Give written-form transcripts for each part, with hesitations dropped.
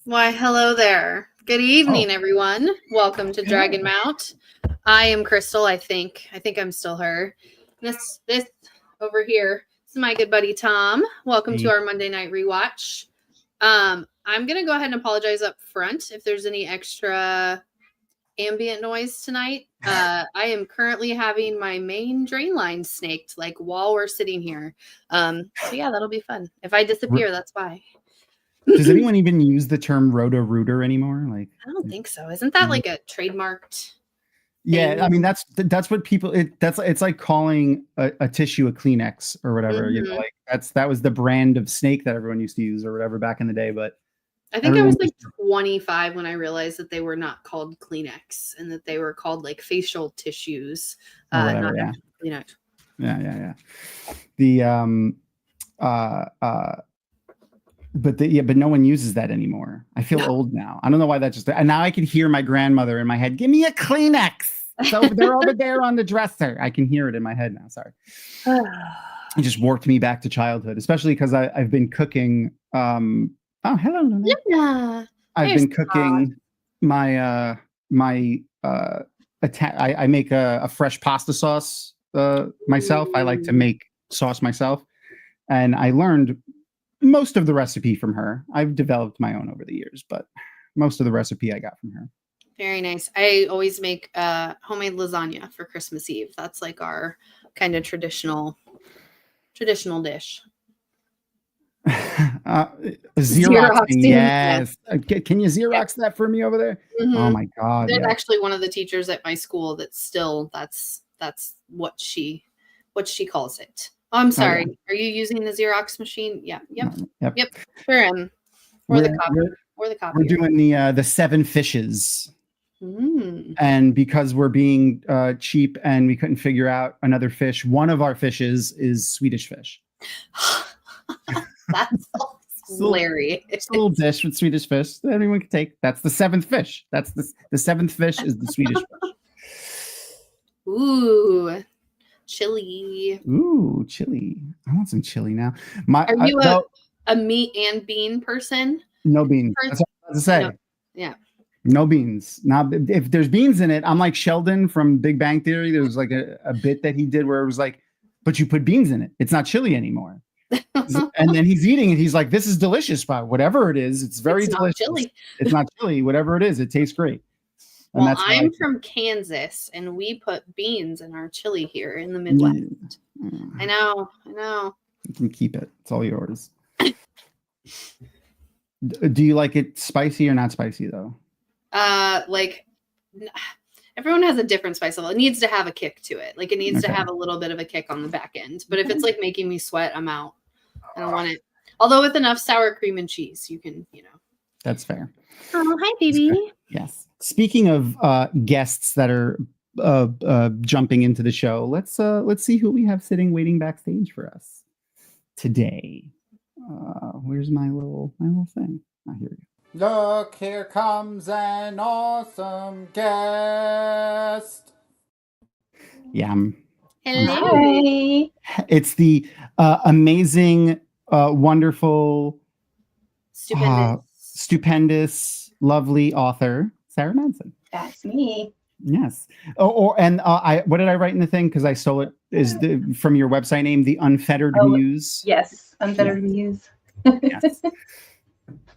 Why, hello there. Good evening, Oh. everyone. Welcome to Yeah. Dragonmount. I am Crystal, I think. I think I'm still her. This over here is my good buddy Thom. Welcome to our Monday night rewatch. I'm going to go ahead and apologize up front if there's any extra ambient noise tonight. I am currently having my main drain line snaked, like, while we're sitting here. So yeah, that'll be fun. If I disappear, that's why. Does anyone even use the term roto-rooter anymore? Like, I don't think so. Isn't that like a trademarked? Yeah, I mean that's what people. It's like calling a tissue a Kleenex or whatever. You know, like that was the brand of snake that everyone used to use or whatever back in the day. But I think I was like 25 when I realized that they were not called Kleenex and that they were called like facial tissues. Whatever, not Kleenex. Yeah. The but no one uses that anymore. I feel old now. I don't know why that just. And now I can hear my grandmother in my head. Give me a Kleenex. So they're over there on the dresser. I can hear it in my head now. Sorry. It just warped me back to childhood, especially because I've been cooking. Oh, hello, Luna. Yeah. I've been cooking my I make a fresh pasta sauce myself. I like to make sauce myself, and I learned most of the recipe from her. I've developed my own over the years, but most of the recipe I got from her. Very nice. I always make homemade lasagna for Christmas Eve. That's like our kind of traditional dish. Xerox, yes. Can you Xerox that for me over there? Mm-hmm. Oh my God. There's actually one of the teachers at my school that's still that's what she calls it. Oh, I'm sorry. Oh, yeah. Are you using the Xerox machine? Yeah. Yep. For him. Or the copy. We're doing the 7 fishes. And because we're being cheap and we couldn't figure out another fish, one of our fishes is Swedish fish. That's hilarious. It's a little dish with Swedish fish that anyone can take. That's the 7th fish. That's the 7th fish is the Swedish fish. Ooh. Chili. Ooh, chili. I want some chili now. Are you a meat and bean person? No beans. That's what I was about to say. No. Yeah. No beans. Now, if there's beans in it, I'm like Sheldon from Big Bang Theory. There was like a bit that he did where it was like, but you put beans in it. It's not chili anymore. And then he's eating it. He's like, this is delicious, but whatever it is, it's very delicious. Chili. It's not chili. Whatever it is, it tastes great. And well, I'm from Kansas, and we put beans in our chili here in the Midwest. I know. You can keep it. It's all yours. Do you like it spicy or not spicy, though? Like, everyone has a different spice level. It needs to have a kick to it. Like, it needs to have a little bit of a kick on the back end. But if it's like making me sweat, I'm out. I don't want it. Although with enough sour cream and cheese, you can, That's fair. Oh, hi, baby. Yes. Speaking of guests that are jumping into the show, let's see who we have waiting backstage for us today. Where's my little thing? Here we go. Look, here comes an awesome guest. Yeah. Hello. It's the amazing, wonderful, stupendous, lovely author, Sarah Madsen. That's me. Yes. What did I write in the thing? Because I stole it. Is from your website name, the UnfetteredMuse? Yes, UnfetteredMuse. Yes.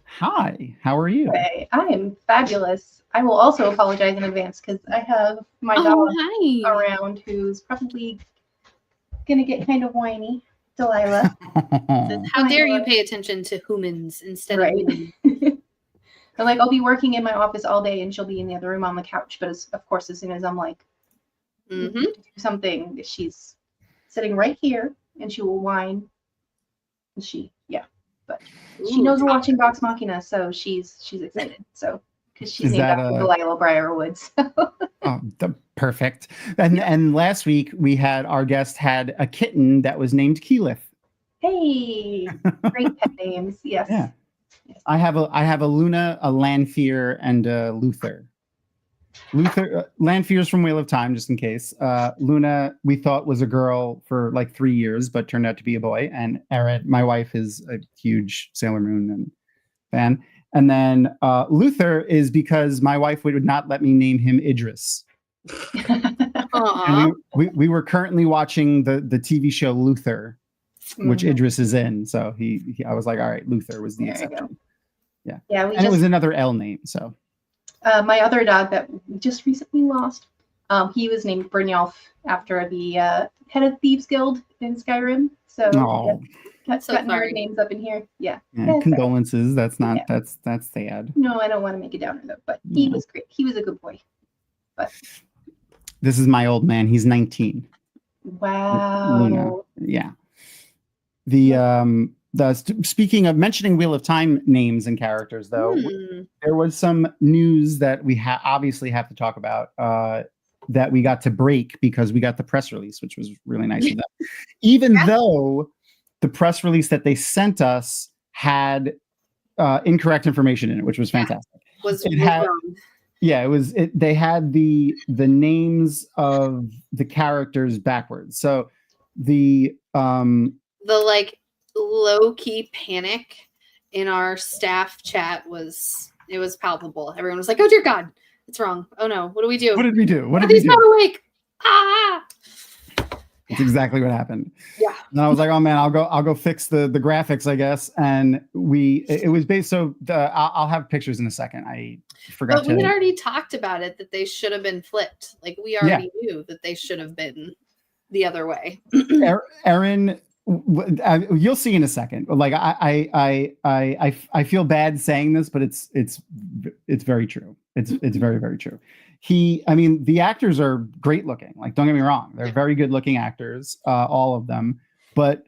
Hi, how are you? Hey, I am fabulous. I will also apologize in advance because I have my dog around who's probably gonna get kind of whiny. Delilah. How dare you pay attention to humans instead of women? And like I'll be working in my office all day and she'll be in the other room on the couch. But of course, as soon as I'm like do something, she's sitting right here and she will whine. But she knows we're watching Vox Machina, so she's excited. So because she's named after Delilah Briarwood. So. Perfect. And last week our guest had a kitten that was named Keyleth. Hey, great pet names. Yes. Yeah. Yes. I have a Luna, a Lanfear, and a Luther. Lanfear's from Wheel of Time, just in case. Luna, we thought was a girl for like 3 years, but turned out to be a boy. And Erin, my wife, is a huge Sailor Moon fan. And then Luther is because my wife would not let me name him Idris. And we were currently watching the TV show Luther, which Idris is in. So I was like, all right, Luther was the exception. Yeah. Yeah. It was another L name. So my other dog that we just recently lost, he was named Brynjolf after the head of Thieves Guild in Skyrim. So that's got nerd names up in here. Yeah. Condolences. That's not that's sad. No, I don't want to make it downer though. But he was great. He was a good boy. But this is my old man. He's 19. Wow. Luna. Yeah. Speaking of mentioning Wheel of Time names and characters, though, there was some news that we obviously have to talk about that we got to break because we got the press release, which was really nice of them. Even though the press release that they sent us had incorrect information in it, which was fantastic. They had the names of the characters backwards. So the like low-key panic in our staff chat was palpable. Everyone was like, oh dear God, it's wrong. Oh no, what do we do? What did we do? What did we do? Not awake. That's exactly what happened. Yeah. And I was like, oh man, I'll go fix the graphics, I guess. And it was based. So I'll have pictures in a second. I forgot. But we had already talked about it, that they should have been flipped. Like we already knew that they should have been the other way. Erin, you'll see in a second. Like I feel bad saying this, but it's very true. It's very, very true. The actors are great looking. Like, don't get me wrong, they're very good looking actors, all of them. But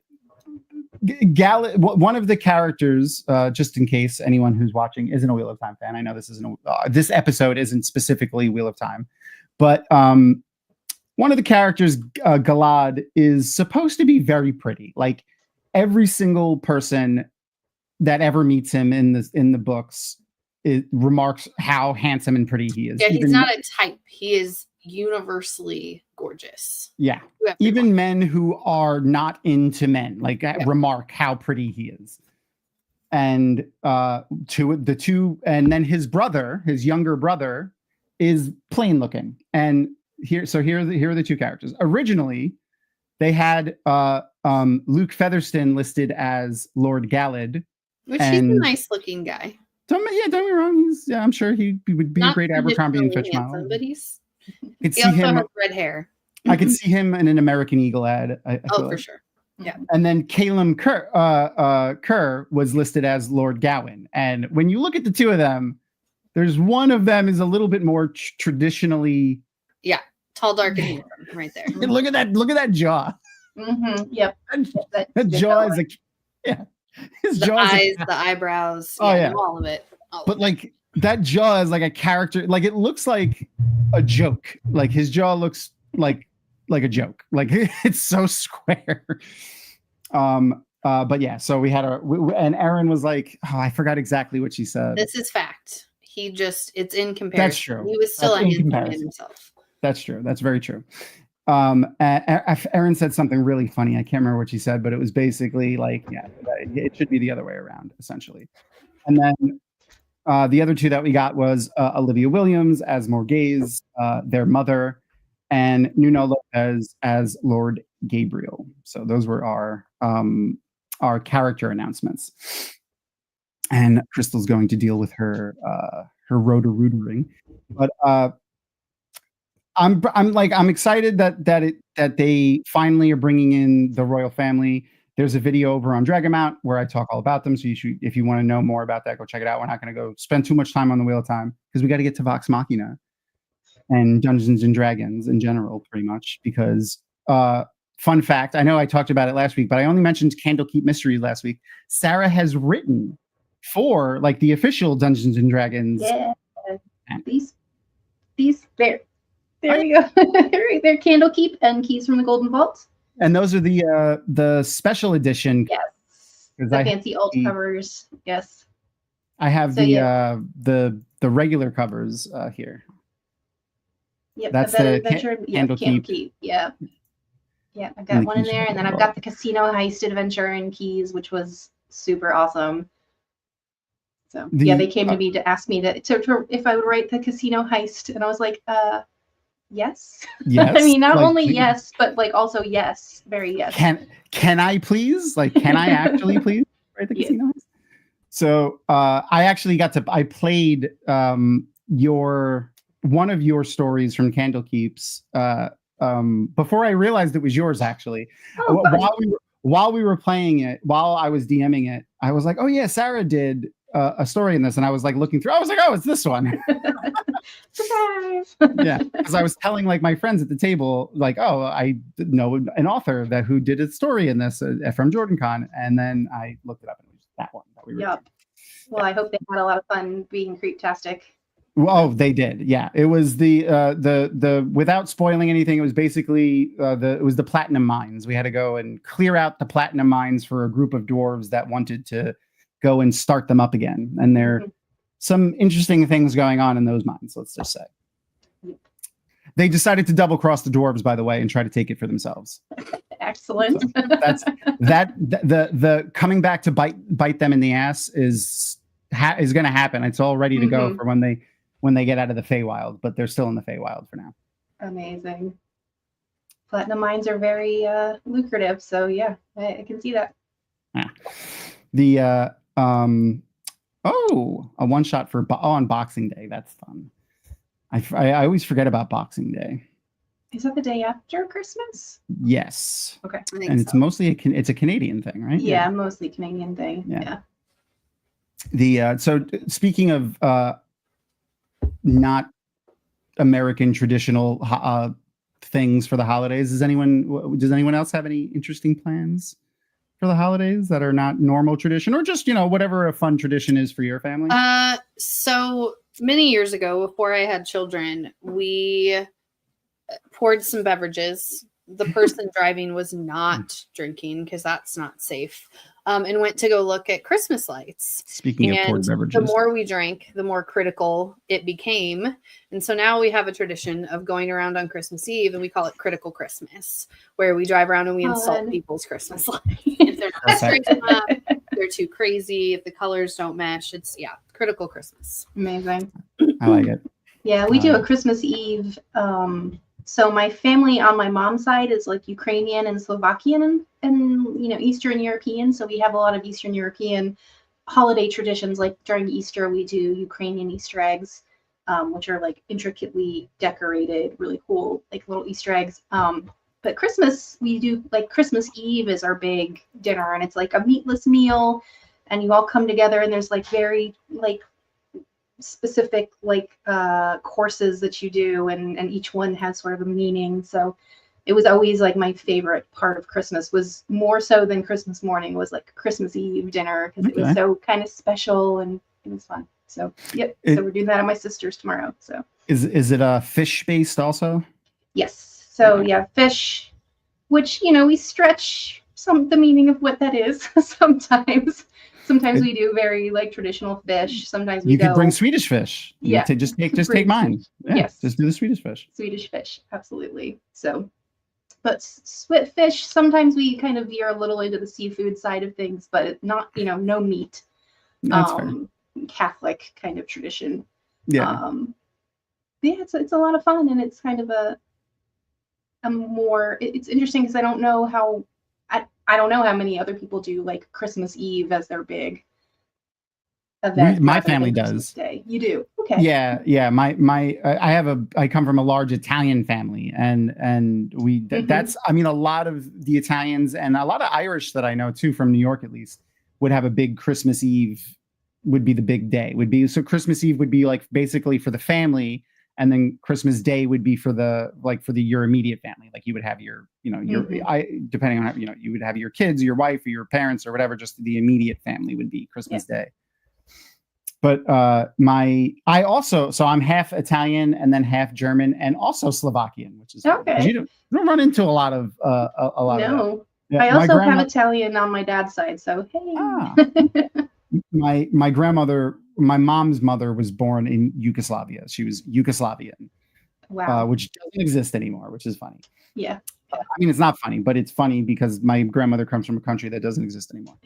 one of the characters, just in case anyone who's watching isn't a Wheel of Time fan, I know this episode isn't specifically Wheel of Time, but one of the characters, Galad, is supposed to be very pretty. Like every single person that ever meets him in the books remarks how handsome and pretty he is. Yeah, he's not a type. He is universally gorgeous. Yeah. Even men who are not into men, remark how pretty he is. And and then his younger brother, is plain looking. And here are the two characters. Originally, they had Luke Featherston listed as Lord Galad. Which he's a nice looking guy. Don't get me wrong. I'm sure he would be not a great Abercrombie and Fitch model. But he also has red hair. I could see him in an American Eagle ad. For sure. Yeah. And then Calum Kerr was listed as Lord Gawain. And when you look at the two of them, there's one of them is a little bit more traditionally. Yeah. Tall, dark, and handsome right there. And look at that jaw. Mm-hmm. Yep. That jaw is his the eyes, the eyebrows, all of it. But like that jaw is like a character. Like it looks like a joke. Like his jaw looks like a joke. Like it's so square. But yeah. So we had and Erin was like, oh, I forgot exactly what she said. This is fact. It's in comparison. That's true. He was still in himself. That's true. That's very true. Erin said something really funny. I can't remember what she said, but it was basically like, it should be the other way around, essentially. And then the other two that we got was Olivia Williams as Morghese, their mother, and Nuno Lopez as Lord Gabriel. So those were our character announcements. And Crystal's going to deal with her rotor-rootering, but I'm excited that they finally are bringing in the royal family. There's a video over on Dragonmount where I talk all about them. So if you want to know more about that, go check it out. We're not going to go spend too much time on the Wheel of Time because we got to get to Vox Machina and Dungeons and Dragons in general, pretty much. Because fun fact, I know I talked about it last week, but I only mentioned Candlekeep Mysteries last week. Sarah has written for the official Dungeons and Dragons. Yeah, these there you go. They're Candlekeep and Keys from the Golden Vault. And those are the special edition. Yes. The fancy alt covers. Yes. I have the regular covers here. Yep. That's the Candlekeep. Yeah. Yeah, I've got one in there, and then I've got the Casino Heist Adventure in Keys, which was super awesome. So they came to me to ask me to if I would write the casino heist, and I was like, yes. Yes. I mean, not only yes, but like also yes, very yes. Can I please? Like, can I actually please write the casino heist? So I actually I played one of your stories from Candlekeep's before I realized it was yours, actually. While we were playing it, while I was DMing it, I was like, oh yeah, Sarah did a story in this, and I was like looking through. I was like, oh, it's this one. Surprise! Yeah, because I was telling like my friends at the table, like, oh, I know an author who did a story in this from JordanCon, and then I looked it up, and it was that one that we were. Yep. Well, I hope they had a lot of fun being creeptastic. Oh, they did. Yeah, it was the without spoiling anything. It was basically it was the platinum mines. We had to go and clear out the platinum mines for a group of dwarves that wanted to go and start them up again. And there are some interesting things going on in those mines. Let's just say they decided to double cross the dwarves, by the way, and try to take it for themselves. Excellent. So the coming back to bite them in the ass is going to happen. It's all ready to go for when they get out of the Feywild, but they're still in the Feywild for now. Amazing. Platinum mines are very lucrative, so yeah, I can see that. Yeah. The a one shot for on Boxing Day. That's fun. I always forget about Boxing Day. Is that the day after Christmas? Yes. Okay. And it's mostly it's a Canadian thing, right? Yeah, mostly Canadian thing. Yeah. The so speaking of not American traditional things for the holidays, does anyone else have any interesting plans for the holidays that are not normal tradition, or just whatever a fun tradition is for your family? So many years ago, before I had children, we poured some beverages. The person driving was not drinking because that's not safe. And went to go look at Christmas lights. Speaking of poured beverages, the more we drank, the more critical it became. And so now we have a tradition of going around on Christmas Eve, and we call it Critical Christmas, where we drive around and we insult people's Christmas lights. If they're not straight up, they're too crazy. If the colors don't mesh, it's Critical Christmas. Amazing. I like it. Yeah, we do a Christmas Eve. So my family on my mom's side is like Ukrainian and Slovakian and Eastern European. So we have a lot of Eastern European holiday traditions. Like during Easter, we do Ukrainian Easter eggs, which are like intricately decorated, really cool, like little Easter eggs. But Christmas, we do like Christmas Eve is our big dinner, and it's like a meatless meal, and you all come together, and there's like very like specific courses that you do, and each one has sort of a meaning. So it was always like my favorite part of Christmas, was more so than Christmas morning, was like Christmas Eve dinner, because it was so kind of special and it was fun. So so we're doing that at my sister's tomorrow. So is it fish based also? Yes. So fish, which we stretch the meaning of what that is sometimes. Sometimes we do very traditional fish. Sometimes we could bring Swedish fish. Yeah, just take mine. Yeah, yes, just do the Swedish fish. Swedish fish, absolutely. So, but split fish. Sometimes we kind of veer a little into the seafood side of things, but not no meat. That's fair. Catholic kind of tradition. Yeah. It's a lot of fun, and it's kind of a more. It's interesting because I don't know how many other people do like Christmas Eve as their big event. My family does. Day. You do? Okay. Yeah. I come from a large Italian family, and we that's a lot of the Italians and a lot of Irish that I know too, from New York at least, would have a big Christmas Eve. Would be the big day. So Christmas Eve would be like basically for the family, and then Christmas Day would be for your immediate family. Like you would have your, depending on how, you would have your kids, your wife, or your parents, or whatever. Just the immediate family would be Christmas Day. But I'm half Italian and then half German and also Slovakian, which is okay. You don't run into a lot of a lot. No, of that. Yeah, I also have Italian on my dad's side, so hey. My grandmother, my mom's mother, was born in Yugoslavia. She was Yugoslavian. Wow. Which doesn't exist anymore, which is funny. Yeah. It's not funny, but it's funny because my grandmother comes from a country that doesn't exist anymore.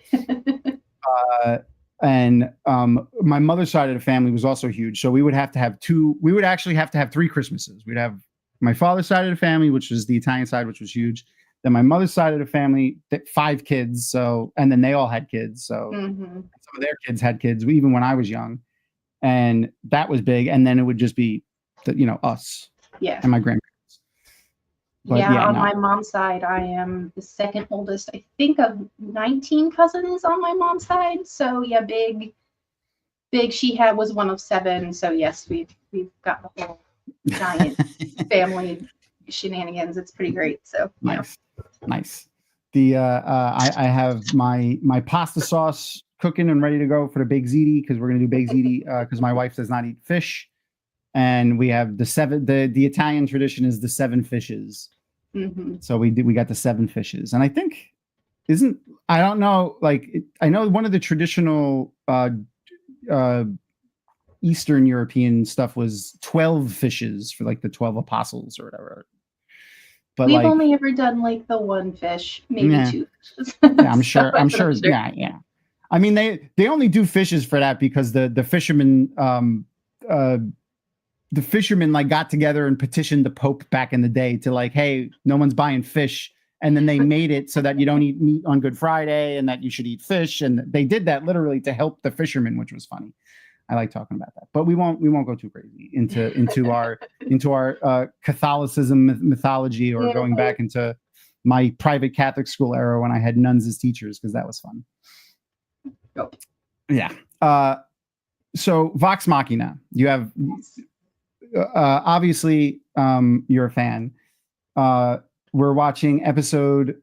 And my mother's side of the family was also huge. So we would have to have we would actually have to have 3 Christmases. We'd have my father's side of the family, which was the Italian side, which was huge. Then my mother's side of the family, 5 kids. So, and then they all had kids. So some of their kids had kids, even when I was young. And that was big. And then it would just be, us and my grandparents. But on my mom's side, I am the second oldest, I think, of 19 cousins on my mom's side. So yeah, big. She was one of 7. So yes, we've got the whole giant family shenanigans. It's pretty great. So nice. The I have my pasta sauce cooking and ready to go for the baked ziti, because we're gonna do baked ziti because my wife does not eat fish. And we have the Italian tradition is the 7 fishes. So we got the 7 fishes. And I think I don't know, I know one of the traditional Eastern European stuff was 12 fishes for the 12 apostles or whatever. But we've only ever done the 1 fish, maybe 2 fishes. Yeah, I'm sure. Yeah. I mean, they only do fishes for that because the fishermen got together and petitioned the Pope back in the day to hey, no one's buying fish. And then they made it so that you don't eat meat on Good Friday and that you should eat fish. And they did that literally to help the fishermen, which was funny. I like talking about that, but we won't go too crazy into our Catholicism mythology, or going back into my private Catholic school era when I had nuns as teachers, because that was fun. Yep. Yeah. So Vox Machina, you have obviously you're a fan. We're watching episode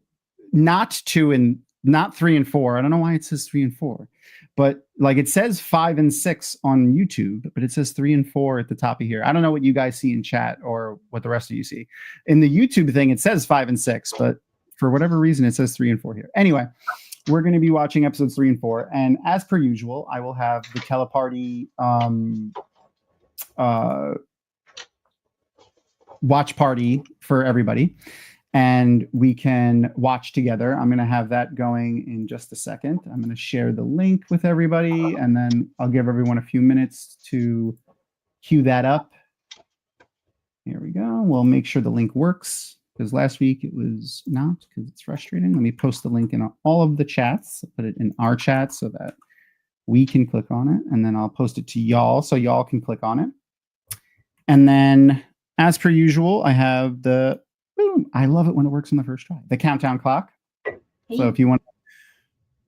not 2 and not 3 and 4. I don't know why it says 3 and 4, but it says 5 and 6 on YouTube, but it says 3 and 4 at the top of here. I don't know what you guys see in chat or what the rest of you see. In the YouTube thing, it says 5 and 6, but for whatever reason, it says 3 and 4 here. Anyway, we're going to be watching episodes 3 and 4. And as per usual, I will have the teleparty watch party for everybody, and we can watch together. I'm going to have that going in just a second. I'm going to share the link with everybody, and then I'll give everyone a few minutes to queue that up. Here we go. We'll make sure the link works, because last week it was not, because it's frustrating. Let me post the link in all of the chats. I'll put it in our chat so that we can click on it, and then I'll post it to y'all so y'all can click on it. And then, as per usual, I have the boom. I love it when it works on the first try. The countdown clock. Hey. So if you want to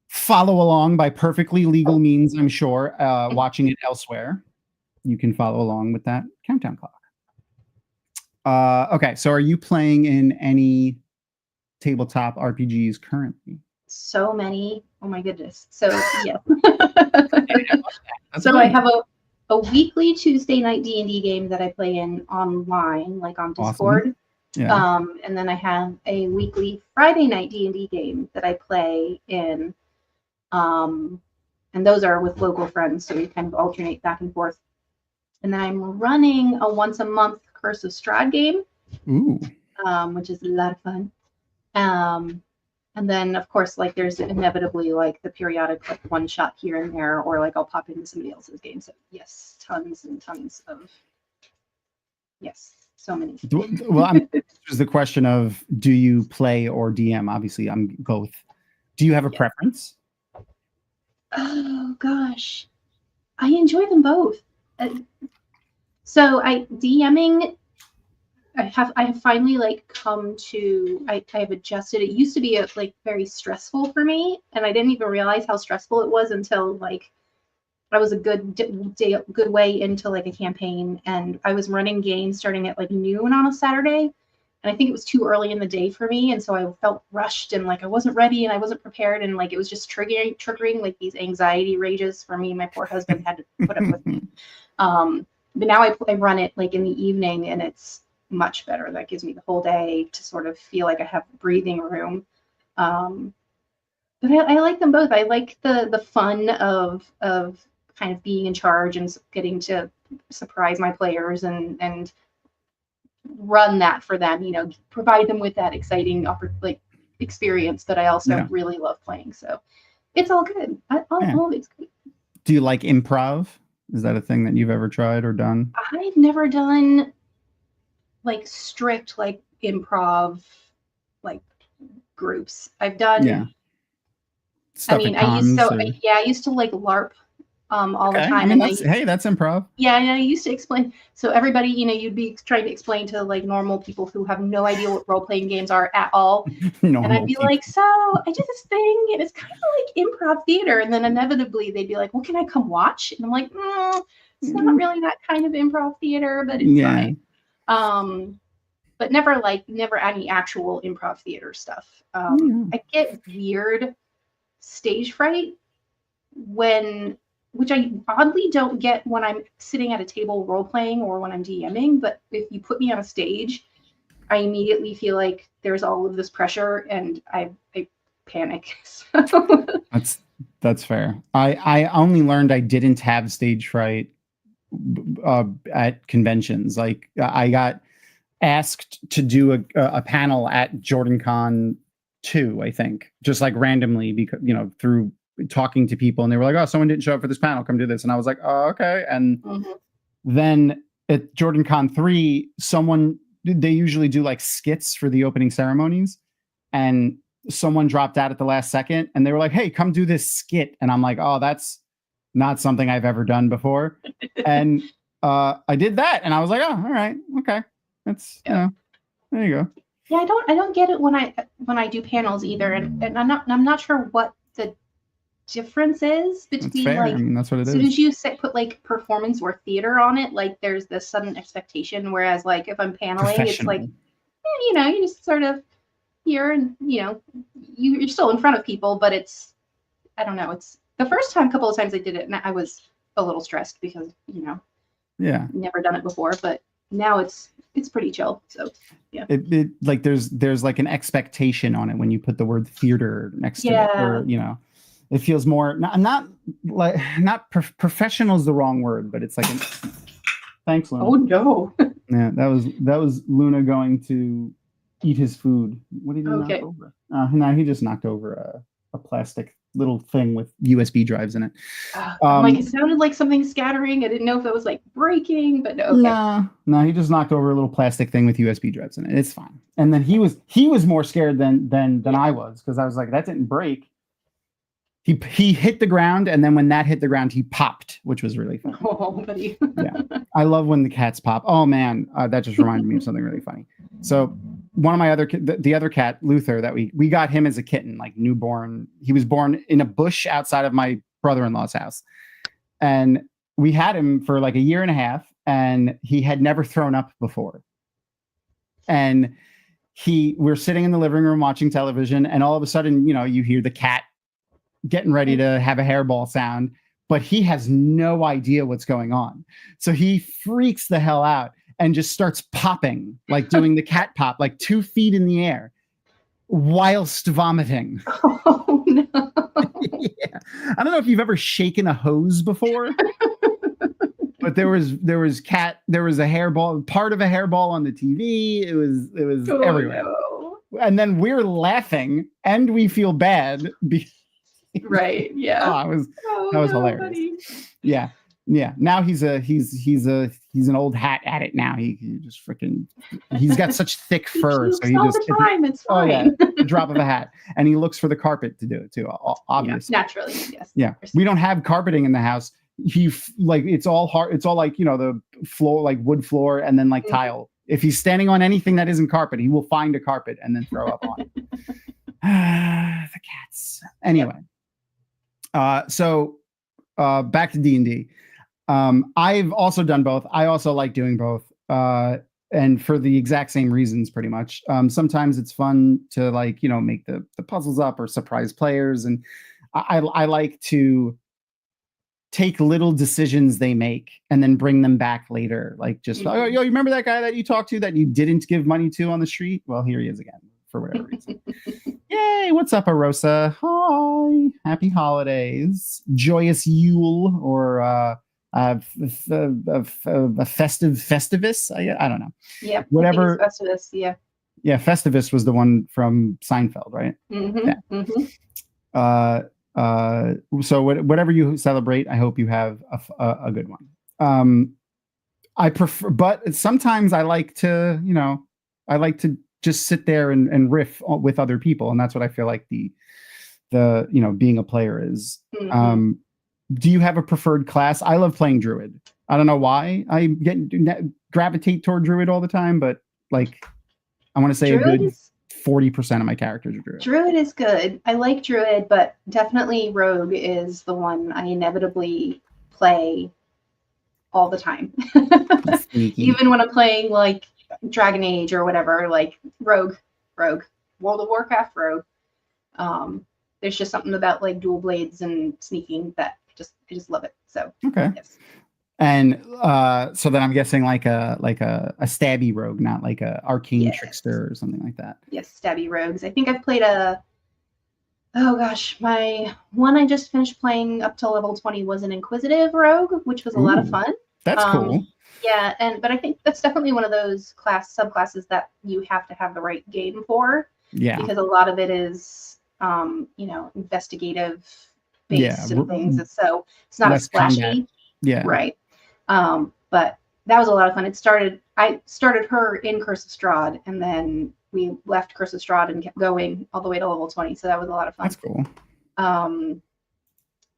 follow along by perfectly legal means, I'm sure, watching it elsewhere, you can follow along with that countdown clock. Okay, so are you playing in any tabletop RPGs currently? So many. Oh my goodness. So yeah. So I have a weekly Tuesday night D&D game that I play in online, on Discord. Awesome. Yeah. And then I have a weekly Friday night D&D game that I play in. And those are with local friends, so we kind of alternate back and forth. And then I'm running a once a month Curse of Strahd game. Ooh. Which is a lot of fun. And then, of course, there's inevitably the periodic one shot here and there, or I'll pop into somebody else's game. So yes, tons and tons of, so many. Well, there's the question of, do you play or DM? Obviously, I'm both. Do you have a preference? Oh gosh, I enjoy them both. So DMing. I have finally come to, I have adjusted. It used to be very stressful for me, and I didn't even realize how stressful it was until I was a good way into a campaign, and I was running games starting at noon on a Saturday, and I think it was too early in the day for me, and so I felt rushed and I wasn't ready and I wasn't prepared, and it was just triggering these anxiety rages for me. My poor husband had to put up with me. But now I run it in the evening, and it's much better. That gives me the whole day to sort of feel like I have breathing room. But I like them both. I like the fun of kind of being in charge and getting to surprise my players and run that for them, provide them with that exciting experience. But I also really love playing. So it's all good. All of it's good. Do you like improv? Is that a thing that you've ever tried or done? I've never done like strict like improv like groups. I've done Stuff I used to like LARP all the time. I mean, that's improv. Yeah, and I used to explain. So everybody, you'd be trying to explain to like normal people who have no idea what role-playing games are at all. And I'd be like, so I did this thing, and it's kind of like improv theater. And then inevitably they'd be like, well, can I come watch? And I'm like, it's not really that kind of improv theater, but it's fine. But never any actual improv theater stuff. I get weird stage fright which I oddly don't get when I'm sitting at a table role playing or when I'm DMing, but if you put me on a stage, I immediately feel like there's all of this pressure and I panic. So. That's fair. I only learned I didn't have stage fright at conventions. Like I got asked to do a panel at JordanCon 2, I think, just like randomly because through talking to people, and they were like, oh, someone didn't show up for this panel, come do this. And I was like, oh, okay. And then at JordanCon 3, they usually do like skits for the opening ceremonies, and someone dropped out at the last second and they were like, hey, come do this skit. And I'm like, oh, that's not something I've ever done before. And I did that and I was like, oh, all right, okay. That's there you go. Yeah, I don't get it when I do panels either, and I'm not sure what the difference is between like that's what it is. As soon as you put like performance or theater on it, like there's this sudden expectation, whereas like if I'm paneling, it's like you just sort of here and you're still in front of people, but it's I don't know, it's the first couple of times I did it and I was a little stressed because never done it before, but now it's pretty chill. So it like there's like an expectation on it when you put the word theater next to it, or it feels more not professional is the wrong word, but it's like thanks, Luna. Oh no. Yeah, that was Luna going to eat his food. What did he knock over? No, he just knocked over a plastic little thing with USB drives in it. Like it sounded like something scattering. I didn't know if it was like breaking, but no. No, he just knocked over a little plastic thing with USB drives in it. It's fine. And then he was more scared than I was, because I was like, that didn't break. He hit the ground, and then when that hit the ground, he popped, which was really funny. Oh, buddy. Yeah, I love when the cats pop. Oh man, that just reminded me of something really funny. So one of my the other cat, Luther, that we got him as a kitten, like newborn. He was born in a bush outside of my brother-in-law's house, and we had him for like a year and a half, and he had never thrown up before. And we're sitting in the living room watching television, and all of a sudden, you hear the cat getting ready to have a hairball sound, but he has no idea what's going on. So he freaks the hell out and just starts popping, like doing the cat pop, like 2 feet in the air, whilst vomiting. Oh no. Yeah. I don't know if you've ever shaken a hose before, but there was a hairball, part of a hairball on the TV. It was everywhere. No. And then we're laughing and we feel bad because right. Yeah. That was hilarious. Buddy. Yeah. Now he's an old hat at it now. He just he's got such thick fur. So he just it's fine. A drop of a hat. And he looks for the carpet to do it too, obviously. Yeah, naturally, yes. Yeah. We don't have carpeting in the house. It's all hard. It's all like, the floor, like wood floor, and then like tile. If he's standing on anything that isn't carpet, he will find a carpet and then throw up on it. The cats. Anyway. Yep. So back to D&D. I've also done both. I also like doing both. And for the exact same reasons, pretty much. Sometimes it's fun to make the puzzles up or surprise players. And I like to take little decisions they make and then bring them back later. Like just, oh, you remember that guy that you talked to that you didn't give money to on the street? Well, here he is again. For whatever reason. Yay, what's up, Arosa? Hi, happy holidays, joyous Yule, or a Festivus. I don't know. Yeah, whatever. Festivus, yeah. Yeah, Festivus was the one from Seinfeld, right? Mm-hmm. Yeah. So whatever you celebrate, I hope you have a good one. I prefer, but sometimes I like to, just sit there and riff with other people, and that's what I feel like the being a player is. Mm-hmm. Do you have a preferred class? I love playing druid. I don't know why I gravitate toward druid all the time, but like I want to say druid, a good 40% of my characters are druid. Druid is good. I like druid, but definitely rogue is the one I inevitably play all the time. Even when I'm playing like Dragon Age or whatever, like rogue, World of Warcraft rogue. There's just something about like dual blades and sneaking that I just love it. So okay. Yes. And so then I'm guessing like a stabby rogue, not like a arcane trickster or something like that. Yes, stabby rogues. I think I've played my one I just finished playing up to level 20 was an inquisitive rogue, which was a lot of fun. That's cool. Yeah, but I think that's definitely one of those subclasses that you have to have the right game for. Yeah. Because a lot of it is investigative based and things. So it's not as flashy. Combat. Yeah. Right. But that was a lot of fun. I started her in Curse of Strahd, and then we left Curse of Strahd and kept going all the way to level 20. So that was a lot of fun. That's cool.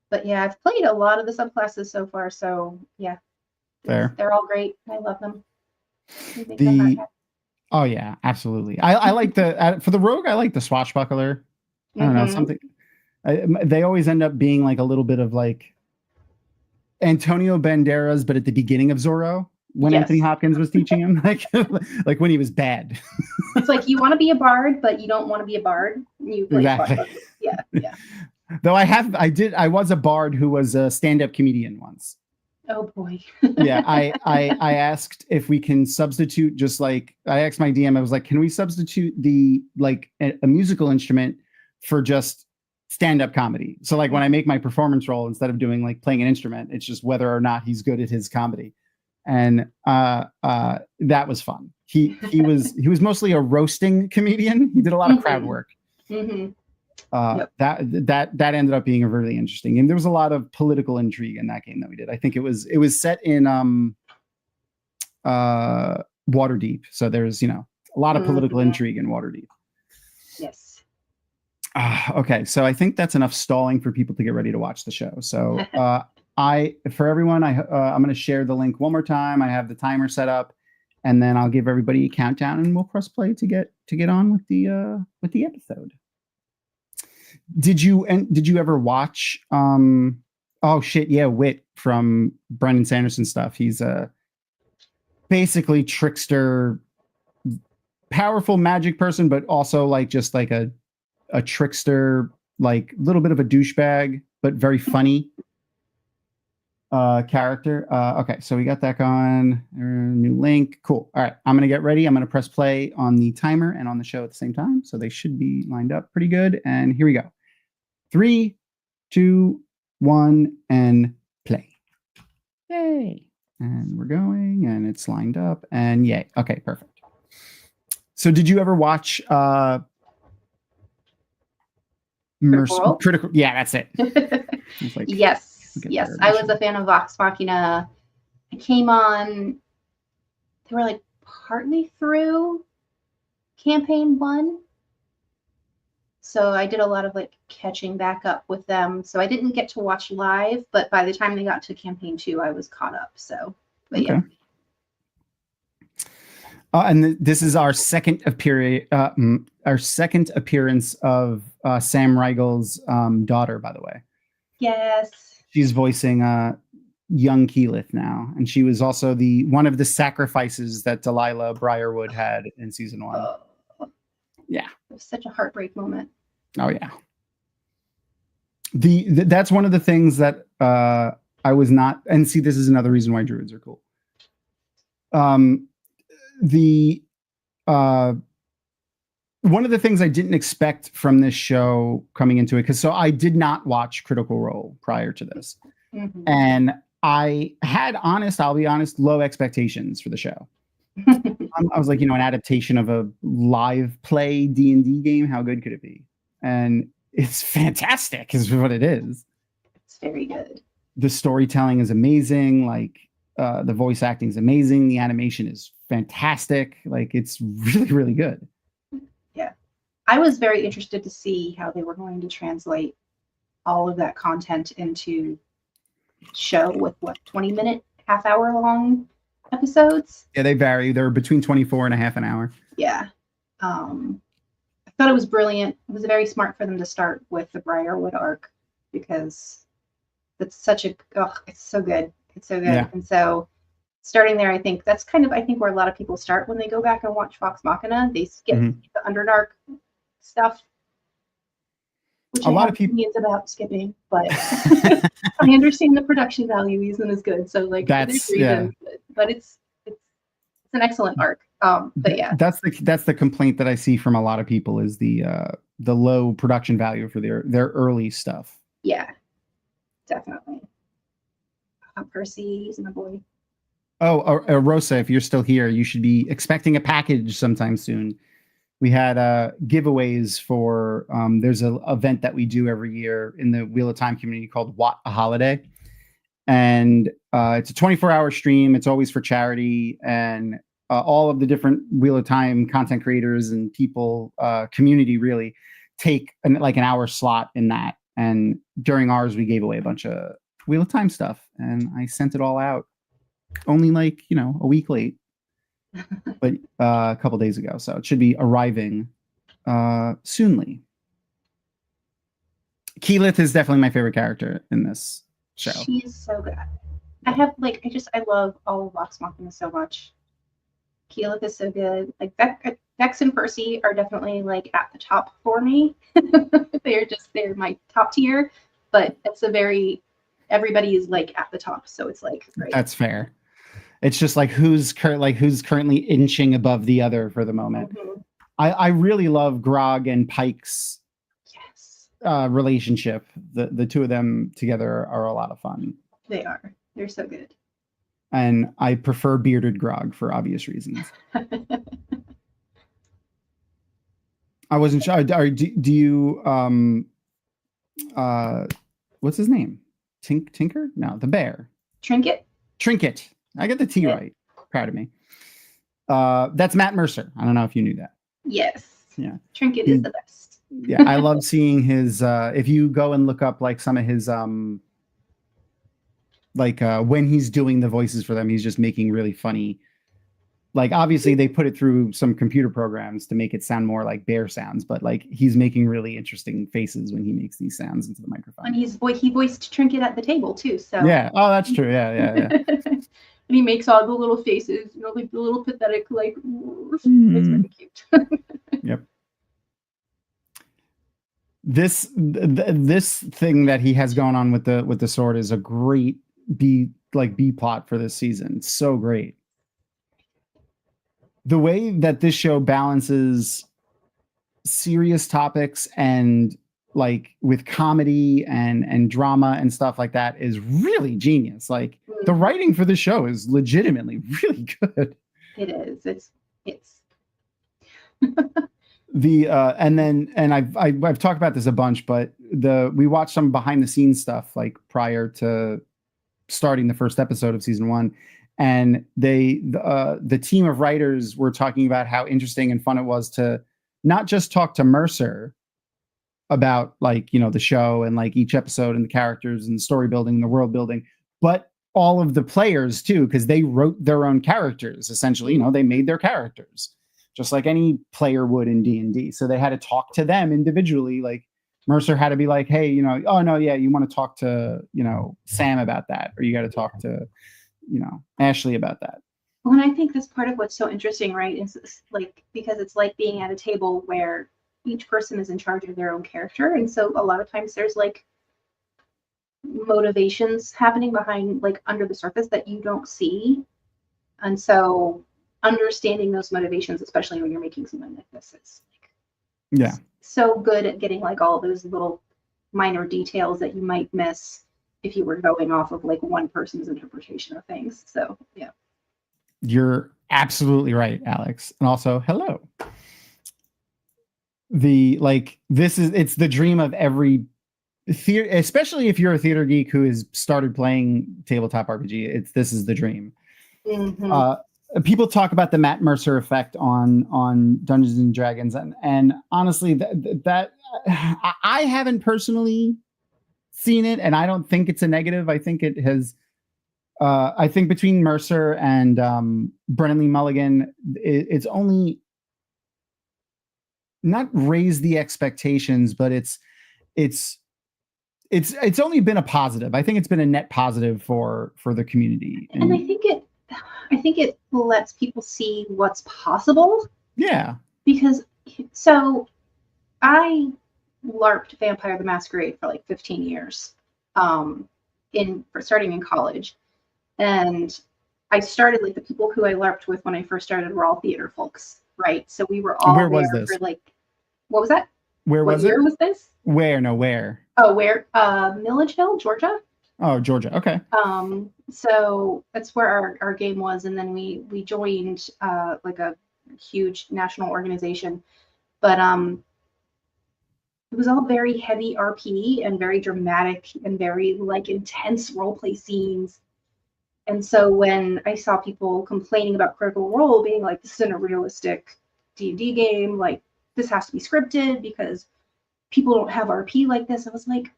But yeah, I've played a lot of the subclasses so far. So yeah, they're all great. I love them. Oh yeah, absolutely. I like for the rogue. I like the swashbuckler. I don't know, something. They always end up being like a little bit of like Antonio Banderas, but at the beginning of Zorro, when Anthony Hopkins was teaching him, like when he was bad. It's like you want to be a bard, but you don't want to be a bard. You play exactly. Yeah. Though I was a bard who was a stand-up comedian once. Oh boy. Yeah, I asked if we can substitute, just like I asked my DM, I was like, can we substitute the like a musical instrument for just stand-up comedy? So like when I make my performance role, instead of doing like playing an instrument, it's just whether or not he's good at his comedy. And that was fun. He was mostly a roasting comedian. He did a lot of crowd work. Mm-hmm. That ended up being a really interesting game. There was a lot of political intrigue in that game that we did. I think it was set in Waterdeep. So there's a lot of political intrigue in Waterdeep. Yes. Okay, so I think that's enough stalling for people to get ready to watch the show. So for everyone, I'm going to share the link one more time. I have the timer set up, and then I'll give everybody a countdown, and we'll press play to get on with the episode. Did you ever watch Wit from Brendan Sanderson stuff? He's a basically trickster, powerful magic person, but also like just like a trickster, like a little bit of a douchebag, but very funny character. Okay, so we got that going. New link. Cool. All right, I'm going to get ready. I'm going to press play on the timer and on the show at the same time. So they should be lined up pretty good. And here we go. 3, 2, 1, and play. Yay. And we're going, and it's lined up, and yay. Okay, perfect. So did you ever watch Critical? Yeah, that's it. Like, yes. I was a fan of Vox Machina. I came on, they were like partly through campaign 1. So I did a lot of like catching back up with them. So I didn't get to watch live, but by the time they got to campaign 2, I was caught up. So, but yeah. And this is our second appearance of Sam Riegel's daughter, by the way. Yes. She's voicing young Keyleth now, and she was also one of the sacrifices that Delilah Briarwood had in season 1. Yeah, it was such a heartbreak moment. Oh yeah. That's one of the things that I was not, and see, this is another reason why druids are cool. One of the things I didn't expect from this show coming into it, because so I did not watch Critical Role prior to this. Mm-hmm. And I had I'll be honest, low expectations for the show. I was like, an adaptation of a live play D&D game, how good could it be? And it's fantastic is what it is. It's very good. The storytelling is amazing. Like the voice acting is amazing. The animation is fantastic. Like it's really, really good. Yeah. I was very interested to see how they were going to translate all of that content into show with 20-minute, half-hour long episodes. Yeah, they vary. They're between 24 and a half an hour. Yeah. I thought it was brilliant. It was very smart for them to start with the Briarwood arc because it's such a it's so good. It's so good. Yeah. And so starting there, I think that's where a lot of people start when they go back and watch Vox Machina. They skip the Underdark stuff, which a lot of people opinions about skipping, but I understand the production value isn't as good. So like that's reasons, but it's an excellent arc. But yeah, that's the complaint that I see from a lot of people is the low production value for their early stuff. Yeah, definitely. Percy, he's my boy. Oh, Rosa, if you're still here, you should be expecting a package sometime soon. We had giveaways for there's an event that we do every year in the Wheel of Time community called What a Holiday. And it's a 24-hour stream. It's always for charity. And all of the different Wheel of Time content creators and people, community really take an hour slot in that. And during ours, we gave away a bunch of Wheel of Time stuff. And I sent it all out only a week late. But a couple days ago, so it should be arriving soonly. Keyleth is definitely my favorite character in this show. She is so good. I love all of Vox Machina so much. Keyleth is so good. Like Vex and Percy are definitely like at the top for me. they're my top tier, but it's everybody is like at the top, so it's like right. That's fair. It's just like who's currently inching above the other for the moment. Mm-hmm. I really love Grog and Pike's relationship. The two of them together are a lot of fun. They are. They're so good. And I prefer bearded Grog for obvious reasons. I wasn't sure. Do you what's his name? Tinker? No, the bear. Trinket. I got the T right. Proud of me. That's Matt Mercer. I don't know if you knew that. Yes. Yeah. Trinket is the best. Yeah, I love seeing his. If you go and look up like some of his, when he's doing the voices for them, he's just making really funny. Like obviously they put it through some computer programs to make it sound more like bear sounds, but like he's making really interesting faces when he makes these sounds into the microphone. And he voiced Trinket at the table too. So yeah. Oh, that's true. Yeah. And he makes all the little faces, like the little pathetic, like it's really cute. Yep. This thing that he has going on with the sword is a great B plot for this season. So great. The way that this show balances serious topics and like with comedy and drama and stuff like that is really genius. Like the writing for this show is legitimately really good. It is. It's the I've talked about this a bunch, but we watched some behind the scenes stuff like prior to starting the first episode of season 1. And the team of writers were talking about how interesting and fun it was to not just talk to Mercer about the show and like each episode and the characters and the story building and the world building, but all of the players too, because they wrote their own characters. Essentially, they made their characters just like any player would in D&D. So they had to talk to them individually. Like Mercer had to be like, hey, oh no, yeah, you want to talk to, Sam about that, or you got to talk to, Ashley about that. Well, and I think that's part of what's so interesting, right? Is like, because it's like being at a table where each person is in charge of their own character. And so a lot of times there's like motivations happening behind, like under the surface that you don't see. And so understanding those motivations, especially when you're making something like this, is like, so good at getting like all those little minor details that you might miss if you were going off of like one person's interpretation of things. So yeah. You're absolutely right, Alex. And also, hello. it's the dream of every theater, especially if you're a theater geek who has started playing tabletop RPG. This is the dream. People talk about the Matt Mercer effect on Dungeons and Dragons, and honestly, that I haven't personally seen it, and I don't think it's a negative. I think it has. I think between Mercer and Brennan Lee Mulligan, it's only not raised the expectations, but it's only been a positive. I think it's been a net positive for the community, and I think it lets people see what's possible. Yeah, because so I LARPed Vampire the Masquerade for like 15 years, starting in college, and I started like the people who I LARPed with when I first started were all theater folks, right? So we were all Where was this? For like, what was that? Where was it? Where was this? Where? No, where? Oh, where? Milledgeville, Georgia. Oh, Georgia. Okay. So that's where our game was, and then we joined like a huge national organization, but it was all very heavy RP and very dramatic and very like intense roleplay scenes. And so when I saw people complaining about Critical Role being like, this isn't a realistic D&D game, like this has to be scripted because people don't have RP like this, I was like,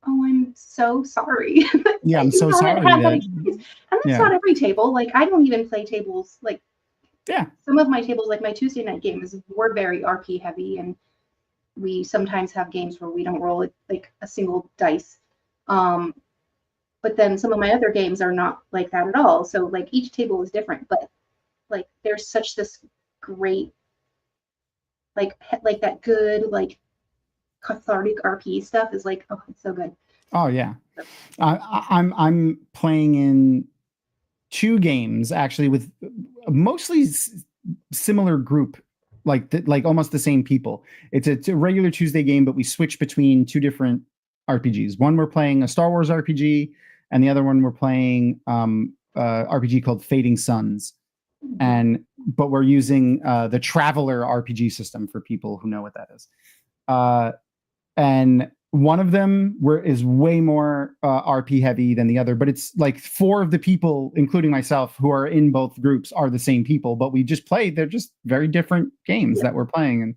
oh, I'm so sorry. Yeah, I'm so sorry. And that's not every table. Like I don't even play tables. Like some of my tables, like my Tuesday night games, were very RP heavy, and we sometimes have games where we don't roll like a single dice. But then some of my other games are not like that at all. So like each table is different, but like there's such this great like that good like cathartic RP stuff is like, oh, it's so good. Oh yeah. I'm playing in 2 games actually with mostly similar group, like almost the same people. It's a regular Tuesday game, but we switch between 2 different RPGs. One we're playing a Star Wars RPG, and the other one we're playing RPG called Fading Suns. But we're using the Traveler RPG system for people who know what that is. And one of them is way more RP heavy than the other, but it's like 4 of the people, including myself, who are in both groups are the same people, but we just play. They're just very different games that we're playing.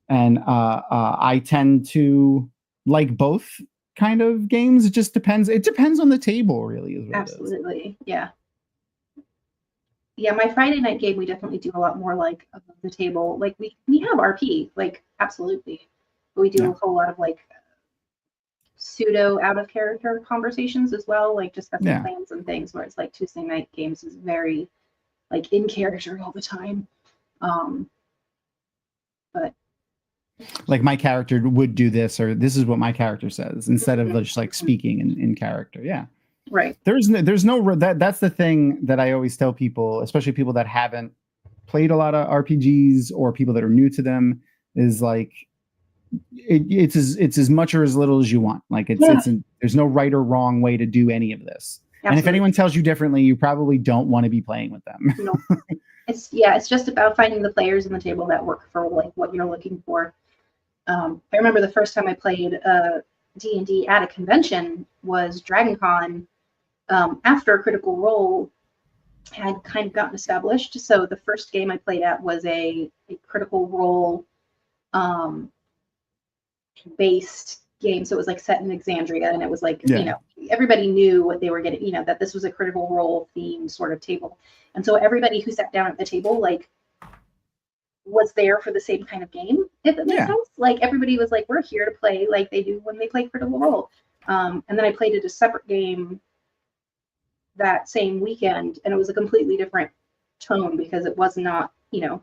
And I tend to like both kind of games. It just depends. It depends on the table, really. Is what absolutely. It is. Yeah. Yeah, my Friday night game, we definitely do a lot more like above the table. Like we have RP, like absolutely. But we do a whole lot of like pseudo out of character conversations as well, like discussing plans and things, where it's like Tuesday night games is very like in character all the time. But like my character would do this, or this is what my character says, instead of just like speaking in character. Yeah. Right. There's no that's the thing that I always tell people, especially people that haven't played a lot of RPGs or people that are new to them, is like it's as much or as little as you want. Like there's no right or wrong way to do any of this. Absolutely. And if anyone tells you differently, you probably don't want to be playing with them. No. It's just about finding the players in the table that work for like what you're looking for. I remember the first time I played D&D at a convention was DragonCon. After Critical Role had kind of gotten established. So the first game I played at was a Critical Role based game. So it was like set in Exandria, and it was like, you know, everybody knew what they were getting, you know, that this was a Critical Role themed sort of table. And so everybody who sat down at the table, like, was there for the same kind of game, if it makes sense. Like everybody was like, we're here to play like they do when they play Critical Role. And then I played it a separate game that same weekend, and it was a completely different tone because it was not, you know,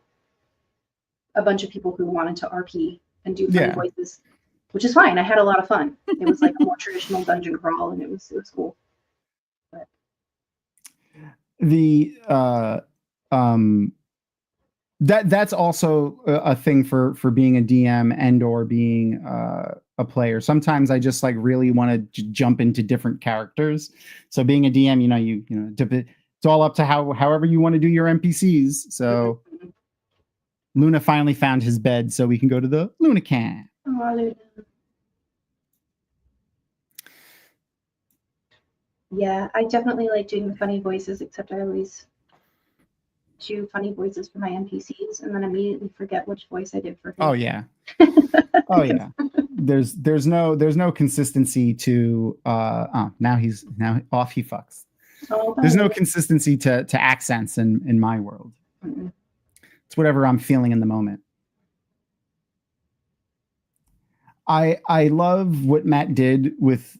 a bunch of people who wanted to RP and do funny voices, which is fine. I had a lot of fun. It was like a more traditional dungeon crawl, and it was cool. But that's also a thing for being a DM and or being a player. Sometimes I just like really want to jump into different characters. So being a DM, you know, it's all up to however you want to do your NPCs. So Luna finally found his bed, so we can go to the Luna camp. Oh, Luna. Yeah, I definitely like doing the funny voices, except I always do funny voices for my NPCs and then immediately forget which voice I did for him. Oh yeah. Oh yeah. There's no consistency to now off he fucks. Oh, there's no consistency to accents in my world. Mm-mm. It's whatever I'm feeling in the moment. I love what Matt did with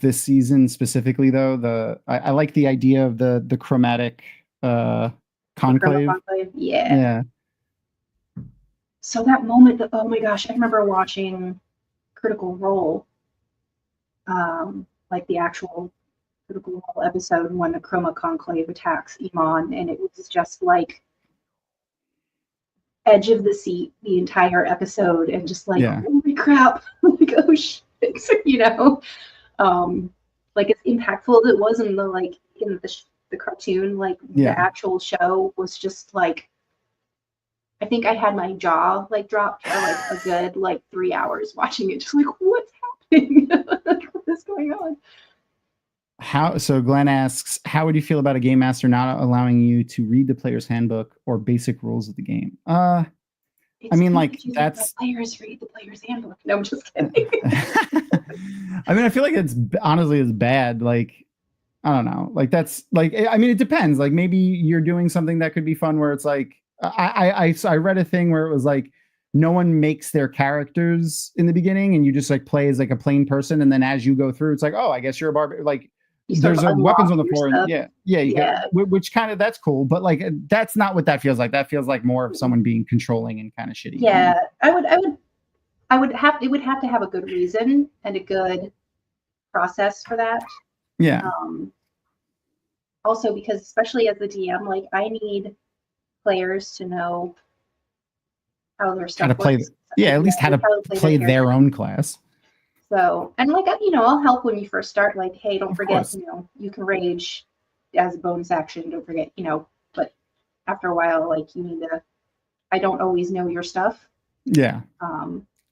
this season specifically, though. I like the idea of the chromatic conclave. Yeah. So that moment, oh my gosh, I remember watching Critical Role, like the actual Critical Role episode when the Chroma Conclave attacks Iman, and it was just like edge of the seat the entire episode, and just like, holy crap, like, oh shit, you know, like as impactful as it was in the cartoon, like the actual show was just like, I think I had my jaw like dropped for like a good like 3 hours watching it, just like, what's happening? Like, what is going on? So Glenn asks, how would you feel about a game master not allowing you to read the player's handbook or basic rules of the game? I mean, like, that's players read the player's handbook. No, I'm just kidding. I mean, I feel like it's bad. Like, I don't know. Like, that's like, I mean, it depends. Like, maybe you're doing something that could be fun where it's like, I read a thing where it was like, no one makes their characters in the beginning and you just like play as like a plain person. And then as you go through, it's like, oh, I guess you're a barbarian. Like, there's weapons on the floor. And which kind of, that's cool. But like, that's not what that feels like. That feels like more of someone being controlling and kind of shitty. Yeah. It would have to have a good reason and a good process for that. Yeah. Also, because especially as the DM, like, I need players to know how their stuff works. At least how to play their own class. So, and like, you know, I'll help when you first start, like, hey, don't forget, you know, you can rage as a bonus action, don't forget, you know, but after a while, like, you need to, I don't always know your stuff. Yeah.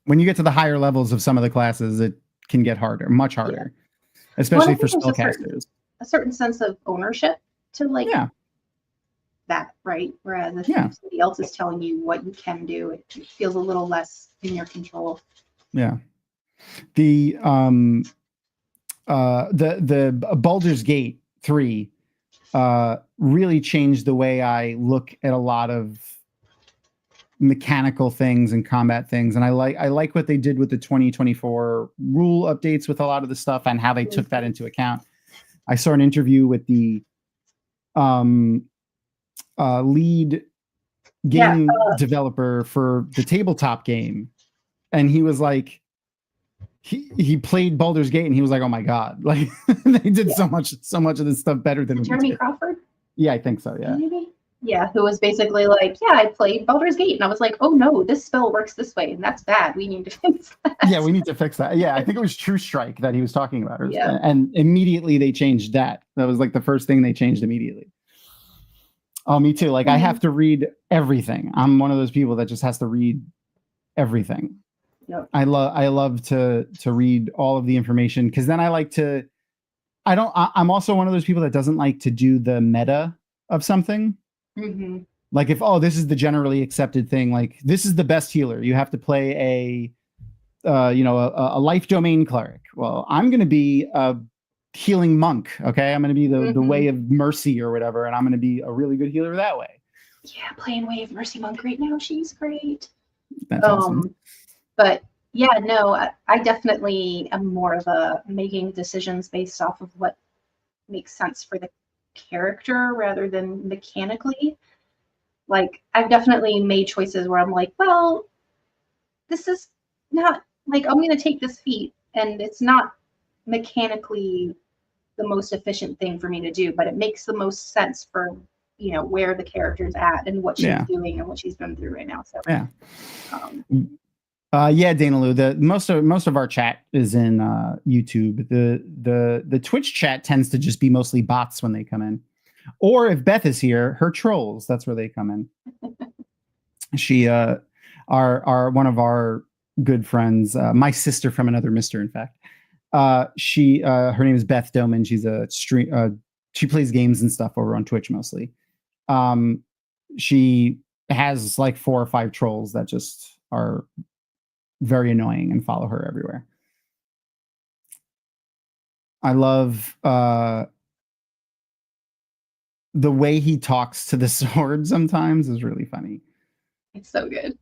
When you get to the higher levels of some of the classes, it can get harder, much harder, especially for spellcasters. A certain sense of ownership to like that, right? Whereas if somebody else is telling you what you can do, it feels a little less in your control. Yeah. The Baldur's Gate 3 really changed the way I look at a lot of mechanical things and combat things, and I like what they did with the 2024 rule updates with a lot of the stuff and how they took that into account. I saw an interview with the lead game developer for the tabletop game, and he was like, he played Baldur's Gate and he was like, oh my god, like they did so much of this stuff better than Jeremy Crawford. Yeah, I think so. Yeah. Maybe. Yeah, who was basically like, yeah, I played Baldur's Gate, and I was like, oh no, this spell works this way, and that's bad. We need to fix that. Yeah, we need to fix that. Yeah, I think it was True Strike that he was talking about. And immediately they changed that. That was like the first thing they changed immediately. Oh, me too. Like I have to read everything. I'm one of those people that just has to read everything. Yep. I love to read all of the information, because then I like to. I'm also one of those people that doesn't like to do the meta of something. Mm-hmm. Like if this is the generally accepted thing, like this is the best healer, you have to play a life domain cleric. Well, I'm going to be a healing monk. Okay, I'm going to be the way of mercy or whatever, and I'm going to be a really good healer that way. Yeah, playing Way of Mercy monk right now. She's great. That's awesome. But yeah, no, I definitely am more of a making decisions based off of what makes sense for the character rather than mechanically. Like I've definitely made choices where I'm like, well, this is not like, I'm going to take this feat and it's not mechanically the most efficient thing for me to do, but it makes the most sense for, you know, where the character's at and what she's doing and what she's been through right now. So Dana Lou, most of our chat is in YouTube. The Twitch chat tends to just be mostly bots when they come in, or if Beth is here, her trolls. That's where they come in. She our one of our good friends, my sister from another mister, in fact. She her name is Beth Doman. She's a she plays games and stuff over on Twitch mostly. She has like 4 or 5 trolls that just are very annoying and follow her everywhere. I love the way he talks to the sword sometimes is really funny. It's so good.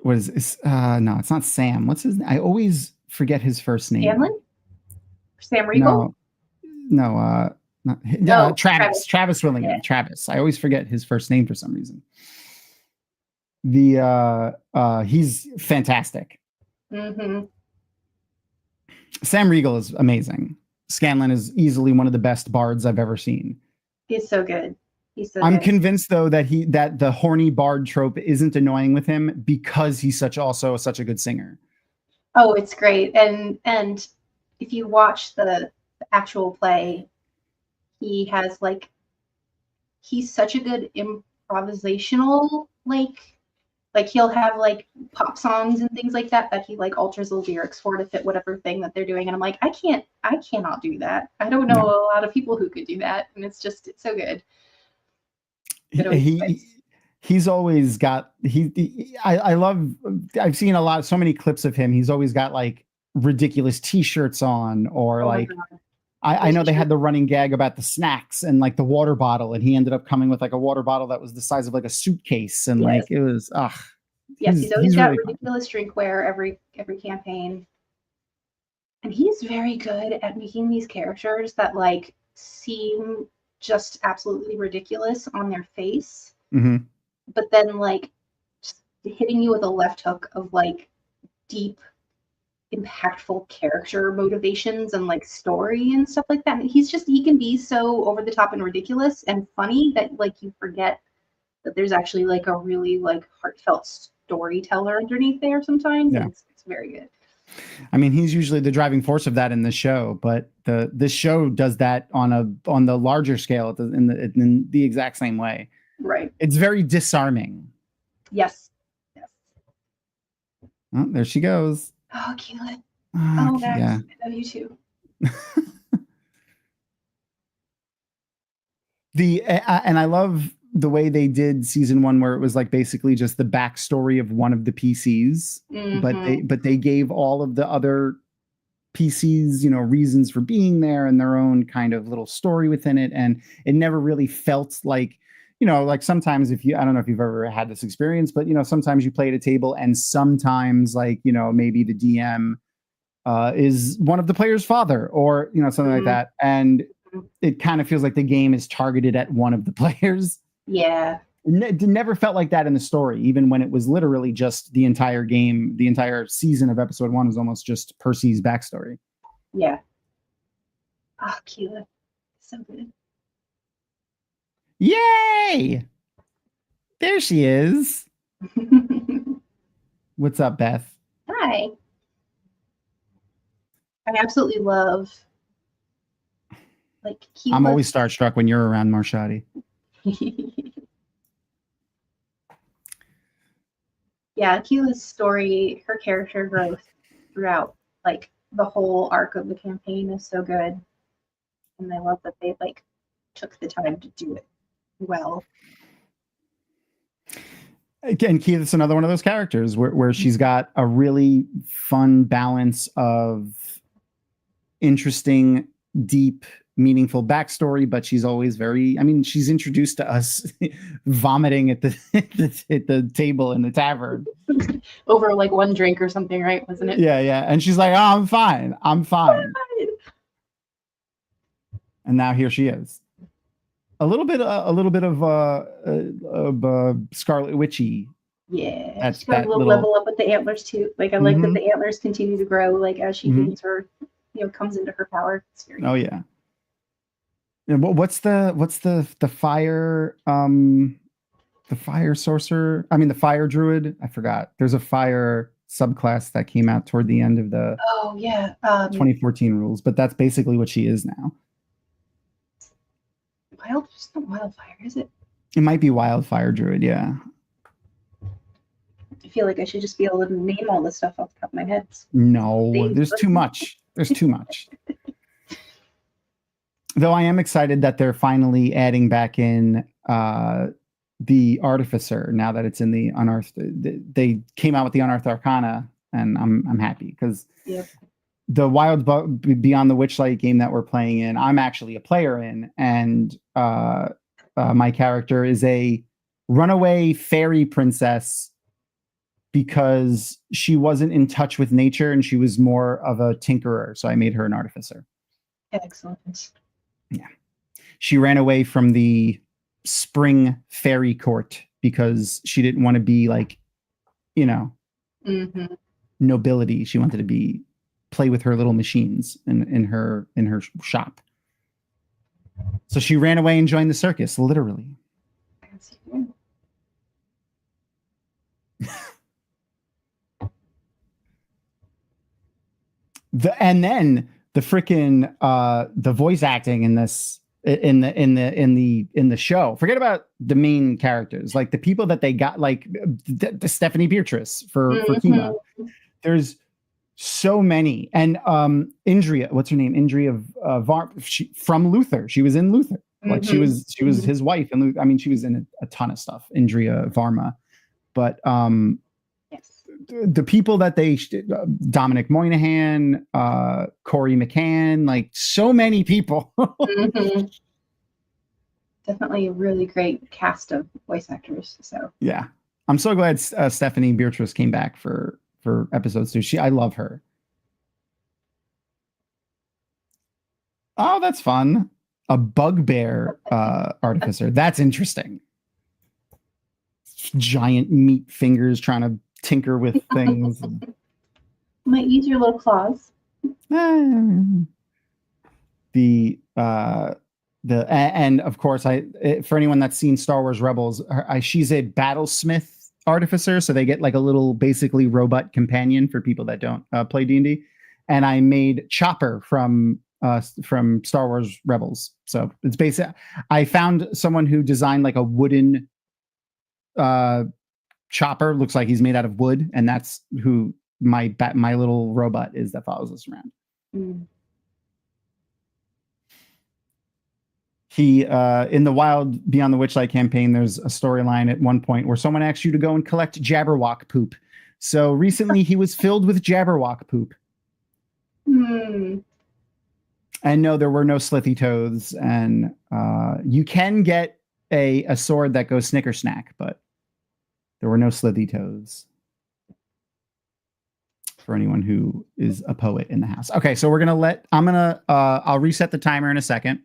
What is this? No, it's not Sam. What's his name? I always forget his first name. Scanlan? Sam Riegel? No, Travis. Travis Willingham. Yeah. Travis. I always forget his first name for some reason. He's fantastic. Mm-hmm. Sam Riegel is amazing. Scanlan is easily one of the best bards I've ever seen. He's so good. I'm convinced though that the horny bard trope isn't annoying with him because he's such a good singer. Oh, it's great. And if you watch the actual play, he's such a good improvisational like he'll have like pop songs and things like that he like alters the lyrics for to fit whatever thing that they're doing. And I'm like, I cannot do that. I don't know a lot of people who could do that. And it's so good. He's always got I love, I've seen so many clips of him. He's always got like ridiculous t-shirts on, or I know they had the running gag about the snacks and like the water bottle, and he ended up coming with like a water bottle that was the size of like a suitcase, and like it was he's always got really ridiculous drinkware every campaign. And he's very good at making these characters that like seem just absolutely ridiculous on their face, but then like just hitting you with a left hook of like deep, impactful character motivations and like story and stuff like that. And he can be so over the top and ridiculous and funny that like you forget that there's actually like a really like heartfelt storyteller underneath there sometimes. Yeah. It's very good. I mean, he's usually the driving force of that in the show, but this show does that on the larger scale in the exact same way. Right. It's very disarming. Yes. Oh, there she goes. Oh, Keelan. Oh, Max. Yeah. I love you too. And I love the way they did season 1, where it was like basically just the backstory of one of the PCs, but they gave all of the other PCs, reasons for being there and their own kind of little story within it. And it never really felt like, like sometimes I don't know if you've ever had this experience, but sometimes you play at a table and sometimes like, maybe the DM is one of the player's father, or, something like that. And it kind of feels like the game is targeted at one of the players. Yeah. It never felt like that in the story, even when it was literally just the entire game, the entire season of episode 1 was almost just Percy's backstory. Yeah. Oh, Keelan. So good. Yay! There she is. What's up, Beth? Hi. I absolutely love like Keelan. I'm always starstruck when you're around, Marshadi. Yeah, Keela's story, her character growth throughout like the whole arc of the campaign is so good. And I love that they like took the time to do it well. Again, Keela's another one of those characters where she's got a really fun balance of interesting, deep, meaningful backstory, but she's always she's introduced to us vomiting at the table in the tavern over like one drink or something, right? Wasn't it? Yeah. And she's like, "Oh, I'm fine. And now here she is. A little bit of Scarlet Witchy. Yeah, that's that little level up with the antlers too. Like I like that the antlers continue to grow like as she gains her, comes into her power. It's very cool. Yeah. And what's the fire the fire sorcerer? I mean the fire druid. I forgot. There's a fire subclass that came out toward the end of the 2014 rules, but that's basically what she is now. It's not wildfire, is it? It might be Wildfire Druid, yeah. I feel like I should just be able to name all this stuff off the top of my head. No, there's too much. There's too much. Though I am excited that they're finally adding back in the Artificer now that it's in the Unearthed. They came out with the Unearthed Arcana, and I'm happy because the Wild Beyond the Witchlight game that we're playing in, I'm actually a player in, and my character is a runaway fairy princess because she wasn't in touch with nature and she was more of a tinkerer. So I made her an artificer. Excellent. Yeah. She ran away from the spring fairy court because she didn't want to be like, you know, nobility. She wanted to play with her little machines in her shop. So she ran away and joined the circus, literally. And then the freaking the voice acting in this in the show. Forget about the main characters, like the people that they got, like the Stephanie Beatrice for Kima. There's so many, and Indria, what's her name? Indria from Luther. She was in Luther. Like she was his wife, and I mean she was in a ton of stuff. Indria Varma, but the people that they Dominic Moynihan, Corey McCann, like so many people. Definitely a really great cast of voice actors. So yeah, I'm so glad Stephanie Beatrice came back for episodes 2. I love her. Oh, that's fun. A bugbear artificer. That's interesting. Giant meat fingers trying to tinker with things. Might use your little claws. And of course, for anyone that's seen Star Wars Rebels, she's a battlesmith artificer, so they get like a little basically robot companion for people that don't play D&D. And I made Chopper from Star Wars Rebels. So it's basic. I found someone who designed like a wooden Chopper, looks like he's made out of wood, and that's who my little robot is that follows us around. He in the Wild Beyond the Witchlight campaign, there's a storyline at one point where someone asks you to go and collect Jabberwock poop. So recently he was filled with Jabberwock poop. And no, there were no slithy toads, and you can get a sword that goes snicker snack, but there were no slithy toads. For anyone who is a poet in the house. Okay, so I'll reset the timer in a second.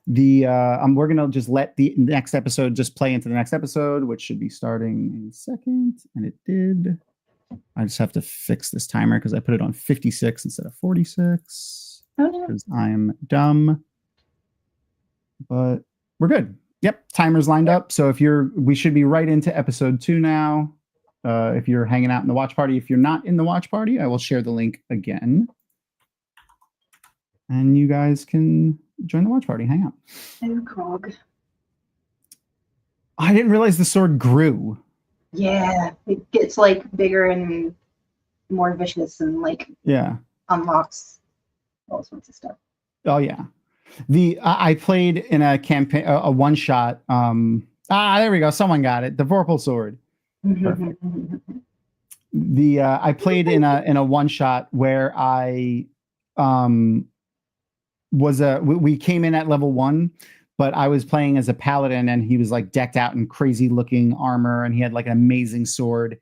We're gonna just let the next episode just play into the next episode, which should be starting in a second, and it did. I just have to fix this timer because I put it on 56 instead of 46 because I'm dumb. But we're good. Yep, timer's lined up. So we should be right into episode 2 now. If you're hanging out in the watch party, if you're not in the watch party, I will share the link again, and you guys can join the watch party. Hang out. Krog. I didn't realize the sword grew. Yeah, it gets like bigger and more vicious, and like unlocks all sorts of stuff. Oh yeah, I played in a campaign, a one shot. There we go. Someone got it. The Vorpal sword. Perfect. I played in a one shot where I we came in at level 1, but I was playing as a paladin, and he was like decked out in crazy looking armor, and he had like an amazing sword,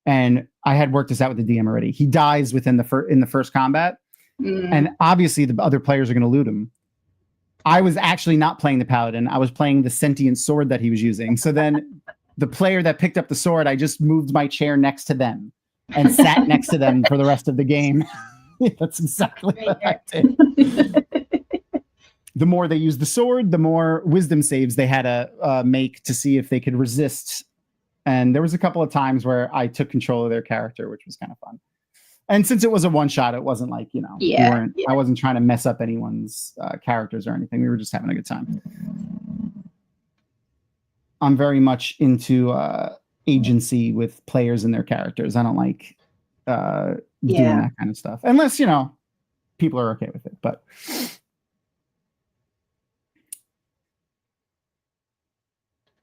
and I had worked this out with the DM already. He dies in the first combat, and obviously the other players are going to loot him. I was actually not playing the paladin. I was playing the sentient sword that he was using. So then the player that picked up the sword, I just moved my chair next to them and sat next to them for the rest of the game. That's exactly what I did. The more they used the sword, the more wisdom saves they had to make to see if they could resist. And there was a couple of times where I took control of their character, which was kind of fun. And since it was a one shot, it wasn't like, I wasn't trying to mess up anyone's characters or anything. We were just having a good time. I'm very much into agency with players and their characters. I don't like doing that kind of stuff, unless people are okay with it. But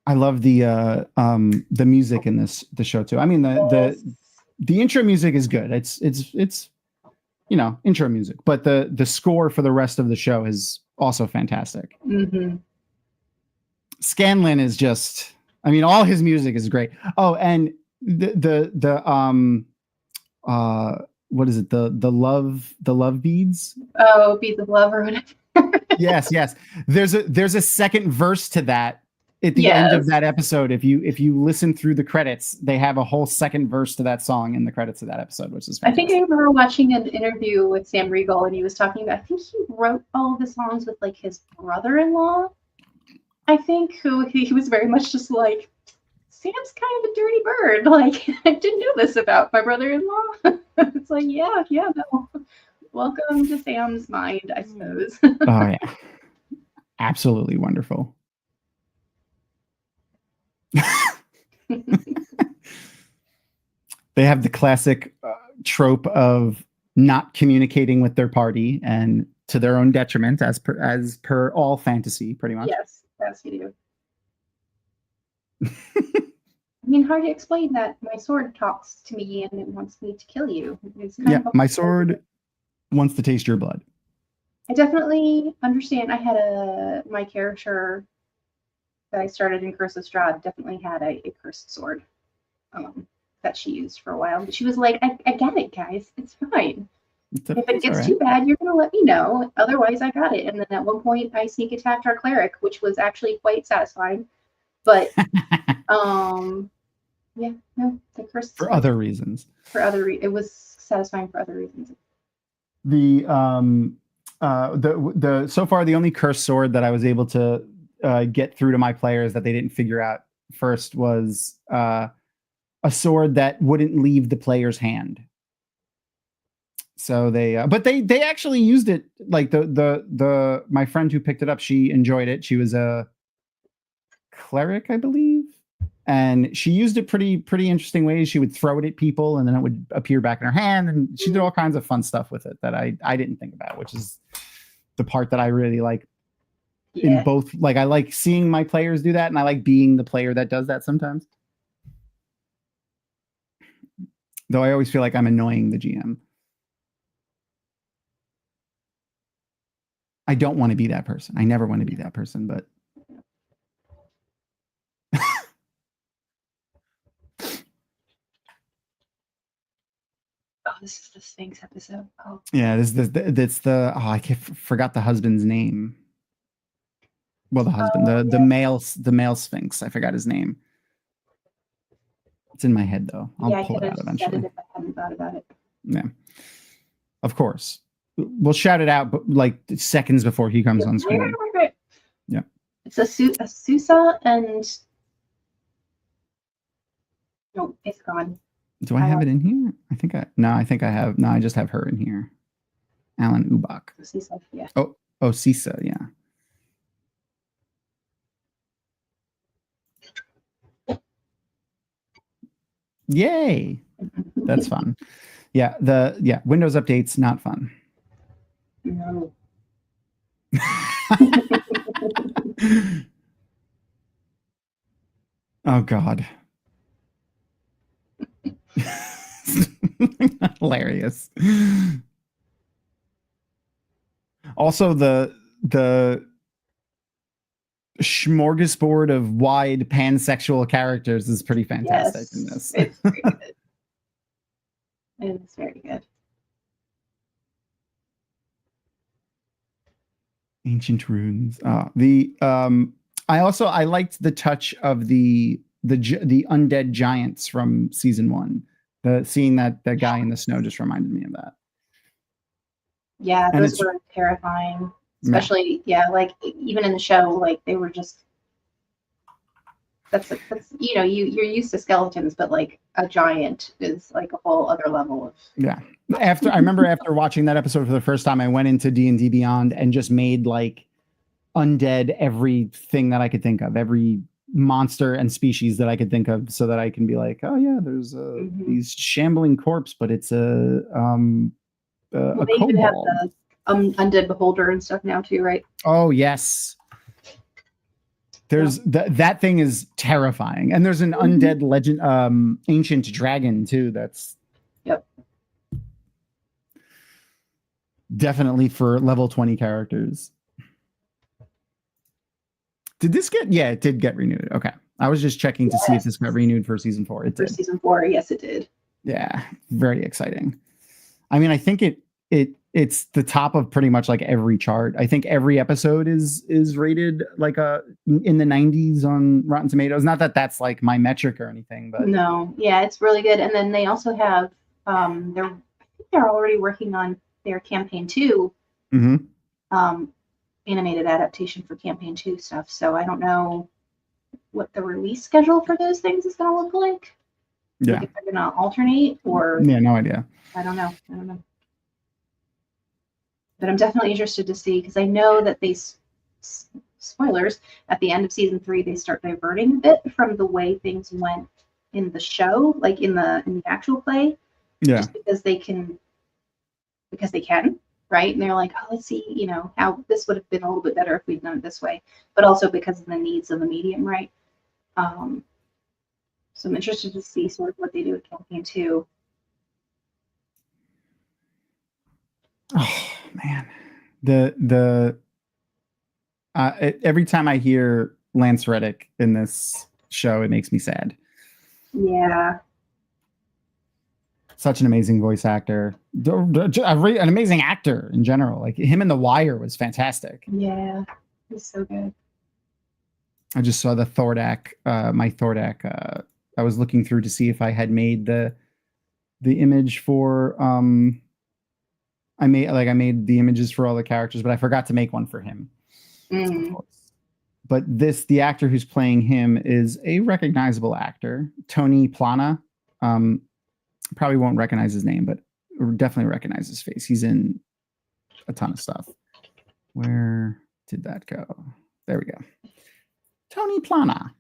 I love the music in the show too. I mean the intro music is good. It's intro music, but the score for the rest of the show is also fantastic. Mm-hmm. Scanlan is just, I mean, all his music is great. Oh, and the what is it? The love beads? Oh, beads of love or whatever. Yes. There's a second verse to that at the end of that episode. If you listen through the credits, they have a whole second verse to that song in the credits of that episode, which is fantastic. I think I remember watching an interview with Sam Riegel, and he was talking about, I think he wrote all of the songs with like his brother-in-law, I think, who he was very much just like, Sam's kind of a dirty bird. Like, I didn't know this about my brother-in-law. It's like, yeah, no. Welcome to Sam's mind, I suppose. Oh yeah, absolutely wonderful. They have the classic trope of not communicating with their party, and to their own detriment, as per all fantasy, pretty much. Yes, you do. I mean, hard to explain that my sword talks to me and it wants me to kill you. My sword wants to taste your blood. I definitely understand. I had my character that I started in Curse of Strahd definitely had a cursed sword that she used for a while. But she was like, I get it, guys. It's fine. If it gets too bad, you're going to let me know. Otherwise, I got it. And then at one point, I sneak attacked our cleric, which was actually quite satisfying. But, the curse. For other reasons. It was satisfying for other reasons. So far, the only cursed sword that I was able to get through to my players that they didn't figure out first was a sword that wouldn't leave the player's hand. So they actually used it. Like my friend who picked it up, she enjoyed it. She was a cleric, I believe, and she used it pretty interesting ways. She would throw it at people, and then it would appear back in her hand, and she did all kinds of fun stuff with it that I didn't think about, which is the part that I really like. In both, like, I like seeing my players do that, and I like being the player that does that sometimes. Though I always feel like I'm annoying the GM. I don't want to be that person. I never want to be that person, but this is the Sphinx episode. Oh. Yeah, I forgot the husband's name. Well, the husband, the male Sphinx. I forgot his name. It's in my head though. I'll pull it out eventually. If I hadn't thought about it. Yeah, of course. We'll shout it out, but like seconds before he comes on screen. Yeah, it's a Susa, and no, it's gone. Do I have it in here? I think I have. No, I just have her in here. Alan Ubach. Sisa, yeah. Oh, Sisa, yeah. Yay! That's fun. Yeah, Windows updates not fun. No. Oh God. Hilarious. Also, the smorgasbord of wide pansexual characters is pretty fantastic in this. It's very good. It's very good. Ancient runes. I liked the touch of the undead giants from season 1. Seeing that guy in the snow just reminded me of that. Yeah, those were terrifying. Especially, like even in the show, like they were just. That's you're used to skeletons, but like a giant is like a whole other level of. Yeah. I remember after watching that episode for the first time, I went into D&D Beyond and just made like undead everything that I could think of, every monster and species that I could think of, so that I can be like, oh yeah, there's these shambling corpse, but it's a they even have the undead beholder and stuff now too, right? Oh yes. There's that thing is terrifying, and there's an undead legend, ancient dragon too. That's definitely for level 20 characters. Did this get? Yeah, it did get renewed. Okay, I was just checking to see if this got renewed for season 4. It did. For season 4, yes, it did. Yeah, very exciting. I mean, I think it's the top of pretty much like every chart. I think every episode is rated like in the 90s on Rotten Tomatoes. Not that that's like my metric or anything, but no, yeah, it's really good. And then they also have they're already working on their campaign 2 animated adaptation for campaign 2 stuff. So I don't know what the release schedule for those things is going to look like. Yeah, like if they're going to alternate or no idea. I don't know. But I'm definitely interested to see, because I know that they, spoilers, at the end of season 3, they start diverting a bit from the way things went in the show, like in the actual play. Yeah. Just because they can, right? And they're like, oh, let's see, how this would have been a little bit better if we'd done it this way. But also because of the needs of the medium, right? So I'm interested to see sort of what they do with campaign 2. Oh man, every time I hear Lance Reddick in this show, it makes me sad. Yeah, such an amazing voice actor, an amazing actor in general. Like him in The Wire was fantastic. Yeah, he's so good. I just saw the Thordak, my Thordak. I was looking through to see if I had made the image for I made the images for all the characters, but I forgot to make one for him. Of course. But the actor who's playing him is a recognizable actor, Tony Plana. Probably won't recognize his name, but definitely recognize his face. He's in a ton of stuff. Where did that go? There we go. Tony Plana.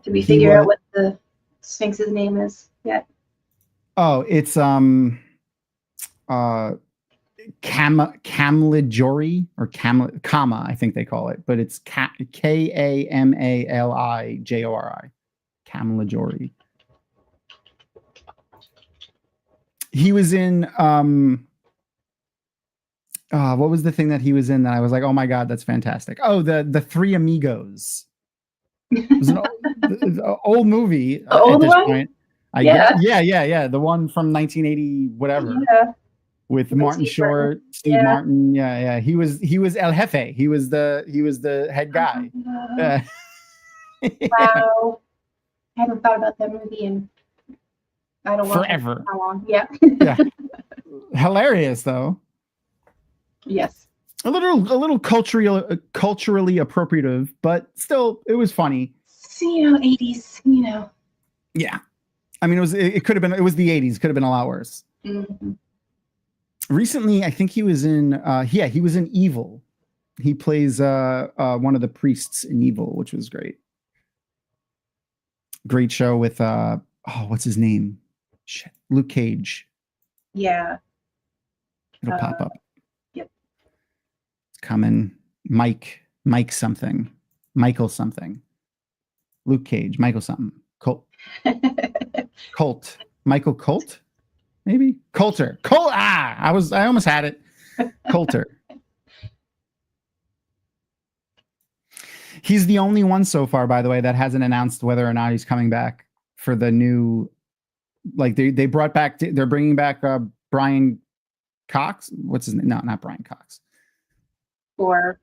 Did we figure out what the Sphinx's name is yet? Oh, it's Kamlijori or Kama, I think they call it, but it's Kamalijori. Kamlijori. He was in what was the thing that he was in that I was like, oh my god, that's fantastic. Oh, the Three Amigos. It was an old movie at this point. Yeah. The one from 1980, whatever. Yeah. With Martin Short, Steve Martin. Yeah. He was El Jefe. He was the head guy. Wow. I haven't thought about that movie in I don't know forever. How long? Yeah. Yeah. Hilarious though. Yes. A little culturally appropriative, but still it was funny. 80s, Yeah. I mean, it could have been, it was the 80s, could have been a lot worse. Mm-hmm. Recently, I think he was in he was in Evil. He plays one of the priests in Evil, which was great. Great show with what's his name? Shit. Luke Cage. Yeah. It'll pop up. Yep. Coming. Mike something. Michael something. Luke Cage. Michael something. Colt. Michael Colt? Maybe? Coulter. I almost had it. Coulter. He's the only one so far, by the way, that hasn't announced whether or not he's coming back for the new, like they brought back, they're bringing back Brian Cox. What's his name? No, not Brian Cox. Or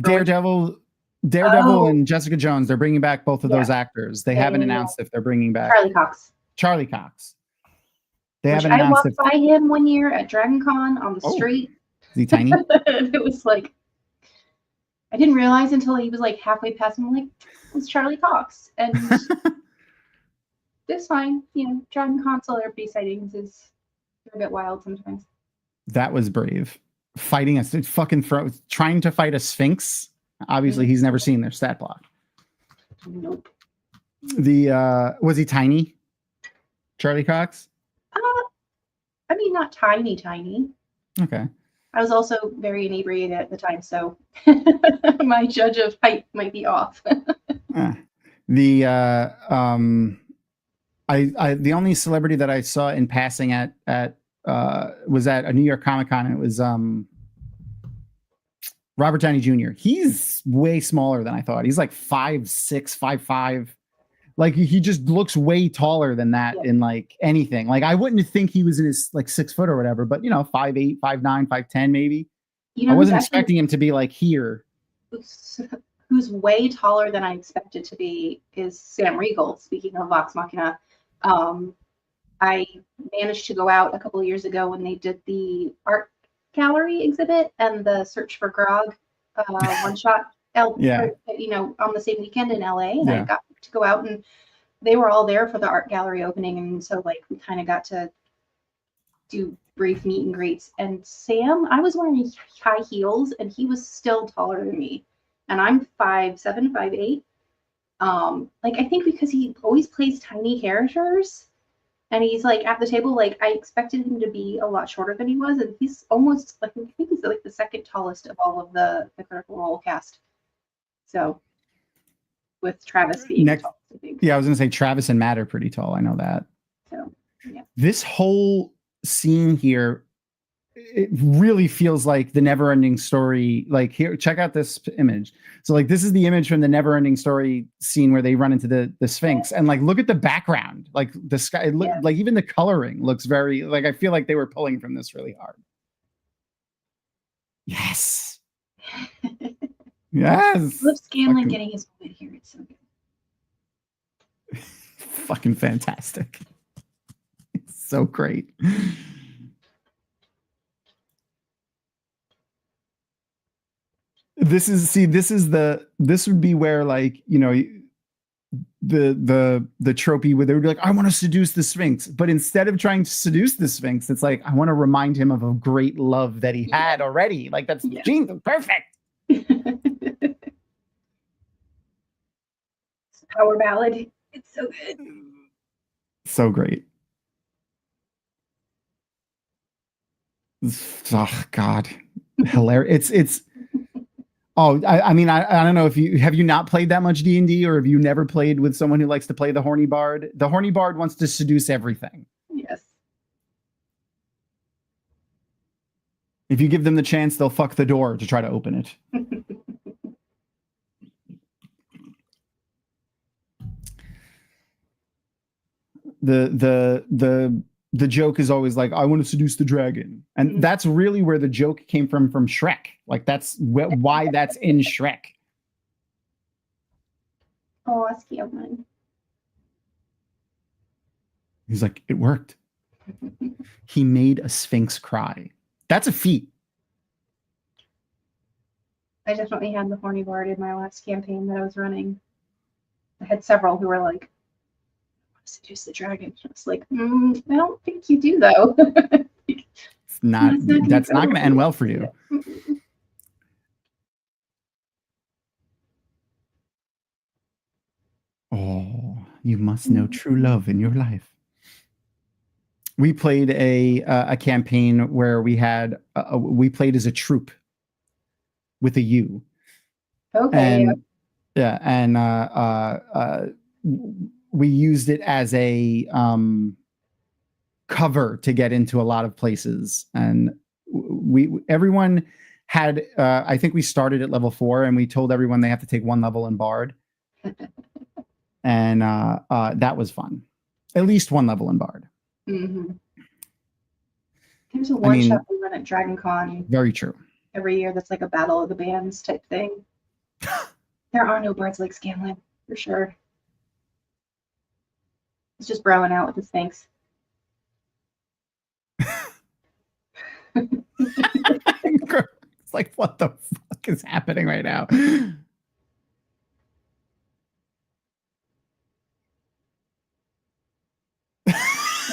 Daredevil and Jessica Jones. They're bringing back both of those actors. They haven't announced if they're bringing back Charlie Cox. They haven't announced. I walked by him one year at DragonCon on the street. Is he tiny? It was like, I didn't realize until he was like halfway past me. I'm like, it's Charlie Cox, and it's fine. DragonCon celebrity sightings is a bit wild sometimes. That was brave. Fighting trying to fight a Sphinx. Obviously, he's never seen their stat block. Nope. Was he tiny? Charlie Cox? I mean, not tiny. Okay. I was also very inebriated at the time, so my judge of height might be off. The only celebrity that I saw in passing at was at a New York Comic Con. It was Robert Downey Jr. He's way smaller than I thought. He's like 5'6", 5'5". Like he just looks way taller than that in like anything. Like I wouldn't think he was in his like 6 foot or whatever, but 5'8", 5'9", 5'10", maybe. I wasn't expecting him to be like here. Who's way taller than I expected to be is Sam Riegel. Speaking of Vox Machina, I managed to go out a couple of years ago when they did the art gallery exhibit and the Search for Grog one shot. On the same weekend in LA, and I got to go out, and they were all there for the art gallery opening, and so like we kind of got to do brief meet and greets. And Sam, I was wearing high heels, and he was still taller than me, and I'm 5'7", 5'8". Like I think because he always plays tiny characters, and he's like at the table, like I expected him to be a lot shorter than he was, and he's almost like I think he's like the second tallest of all of the Critical Role cast. So, with Travis being tall, I think. Yeah, I was gonna say Travis and Matt are pretty tall. I know that. So, yeah. This whole scene here, it really feels like the Never-Ending Story. Like here, check out this image. So, like, this is the image from the Never-Ending Story scene where they run into the Sphinx, and like, look at the background. Like the sky, like even the coloring looks very like. I feel like they were pulling from this really hard. Yes. Yes. I love Scanlan getting his moment here. It's so good. Fucking fantastic. It's so great. This would be where like, the tropey where they would be like, I want to seduce the Sphinx. But instead of trying to seduce the Sphinx, it's like, I want to remind him of a great love that he had already. Like that's perfect. Power ballad. It's so good. So great. Oh God. Hilarious. It's I mean, I don't know if have you not played that much D&D, or have you never played with someone who likes to play the horny bard? The horny bard wants to seduce everything. Yes. If you give them the chance, they'll fuck the door to try to open it. The joke is always like, I want to seduce the dragon. And that's really where the joke came from Shrek. Like that's why that's in Shrek. Oh, that's cute, man. He's like, it worked. He made a Sphinx cry. That's a feat. I definitely had the horny bard in my last campaign that I was running. I had several who were like, seduce the dragon. I was like, I don't think you do though. That's not going to end well for you. Oh, you must know true love in your life. We played a campaign where we had we played as a troop with a U. Okay. And we used it as a cover to get into a lot of places, and everyone had I think we started at level 4, and we told everyone they have to take 1 level in Bard. And that was fun. At least 1 level in Bard. Mm-hmm. There's a one-shot we run at DragonCon. Very true. Every year that's like a battle of the bands type thing. There are no bards like Scanlan, for sure. He's just broing out with the Sphinx. It's like, what the fuck is happening right now?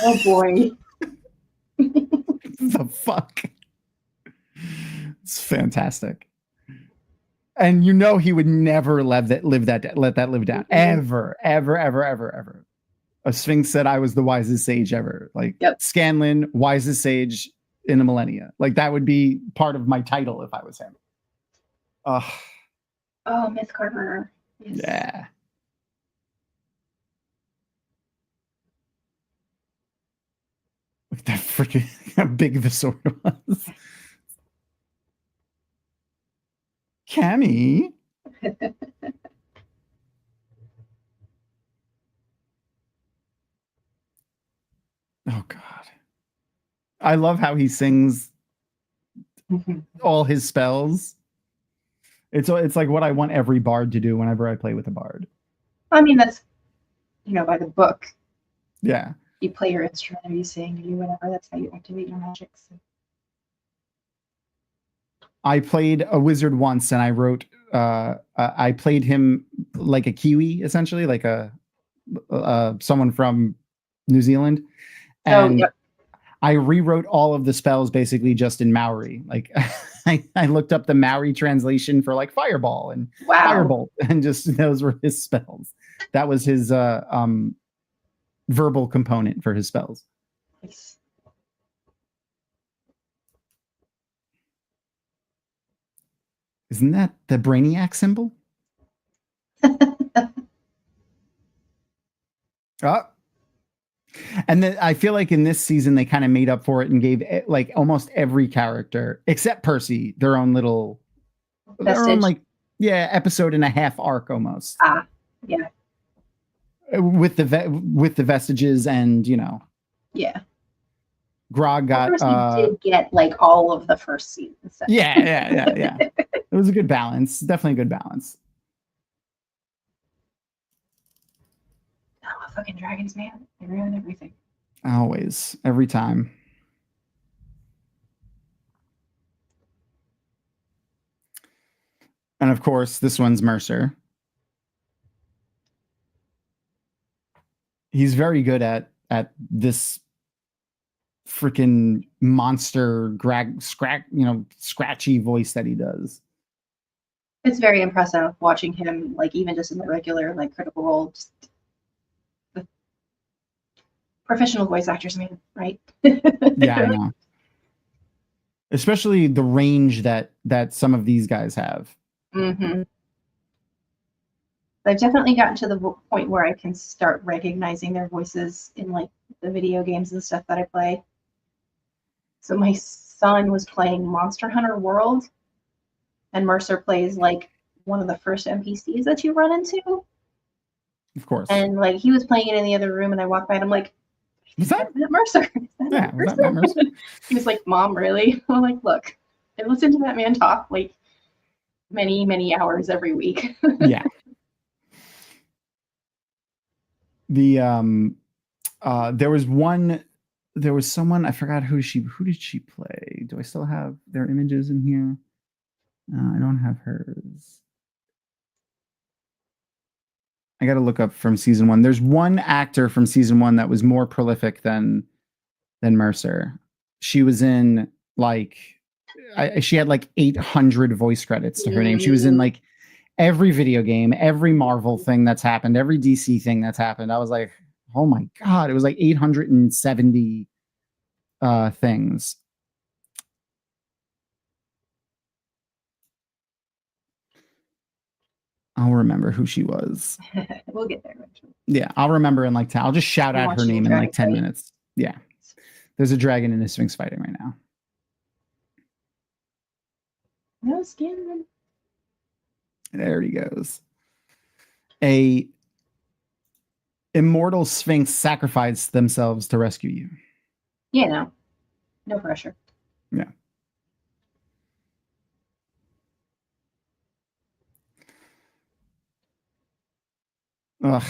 Oh boy. The fuck? It's fantastic. And you know he would never let that live down. Ever, ever, ever, ever, ever. A Sphinx said I was the wisest sage ever. Like Scanlan, wisest sage in a millennia. Like that would be part of my title if I was him. Oh, Myth Carver. Yes. Yeah. Look at that freaking how big the sword was. Cammy. Oh God. I love how he sings all his spells. It's like what I want every bard to do whenever I play with a bard. I mean, that's, by the book. Yeah. You play your instrument, or you sing, or you whatever. That's how you activate your magic. So. I played a wizard once, and I wrote. I played him like a Kiwi, essentially, like a someone from New Zealand, and I rewrote all of the spells basically just in Maori. Like I looked up the Maori translation for like fireball and firebolt, and just those were his spells. That was his verbal component for his spells. Nice. Isn't that the Brainiac symbol? Oh. And then I feel like in this season they kind of made up for it and gave like almost every character except Percy their own little episode and a half arc almost. Yeah. With the vestiges and Yeah. Grog got Percy did get like all of the first season stuff. Yeah. It was a good balance. Definitely a good balance. Oh, fucking dragons, man. They ruin everything. Always. Every time. And of course, this one's Mercer. He's very good at this freaking monster scratchy voice that he does. It's very impressive watching him, like even just in the regular like Critical Role. Just the professional voice actors, man, right? Yeah, I know. Especially the range that some of these guys have. Mm-hmm. I've definitely gotten to the point where I can start recognizing their voices in like the video games and stuff that I play. So my son was playing Monster Hunter World, and Mercer plays like one of the first NPCs that you run into. Of course. And like he was playing it in the other room, and I walked by and I'm like, "Is that Mercer?" Was that Mercer? He was like, "Mom, really?" I'm like, "Look, I listen to that man talk like many, many hours every week." Yeah. The there was someone, I forgot who did she play? Do I still have their images in here? I don't have hers. I got to look up from season 1. There's one actor from season 1 that was more prolific than Mercer. She was in like she had like 800 voice credits to her name. She was in like every video game, every Marvel thing that's happened, every DC thing that's happened. I was like, oh my God, it was like 870 things. I'll remember who she was. We'll get there eventually. Yeah, I'll remember in like 10. I'll just shout out her name in like 10 minutes. Yeah. There's a dragon and a sphinx fighting right now. No skin. There he goes. A immortal sphinx sacrificed themselves to rescue you. Yeah, no pressure. Yeah. Ugh.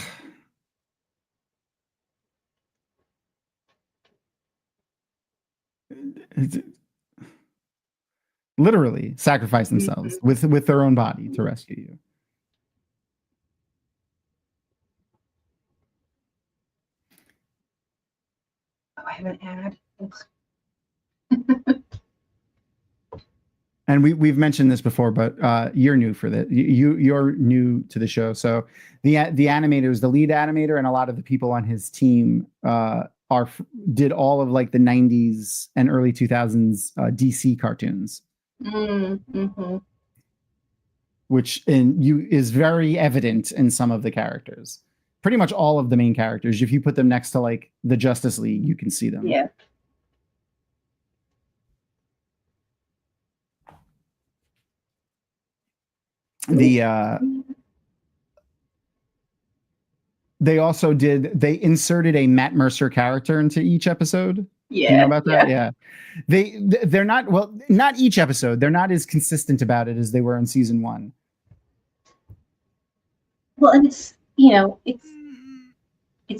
Literally sacrifice themselves with their own body to rescue you. Oh, I have an ad. And we've mentioned this before, but you're new for this. You're new to the show, so the animators, the lead animator, and a lot of the people on his team did all of like the '90s and early 2000s DC cartoons, which is very evident in some of the characters. Pretty much all of the main characters. If you put them next to like the Justice League, you can see them. Yeah. They also they inserted a Matt Mercer character into each episode. Yeah. Do you know about that? Yeah. They're not each episode. They're not as consistent about it as they were in season 1. Well, and it's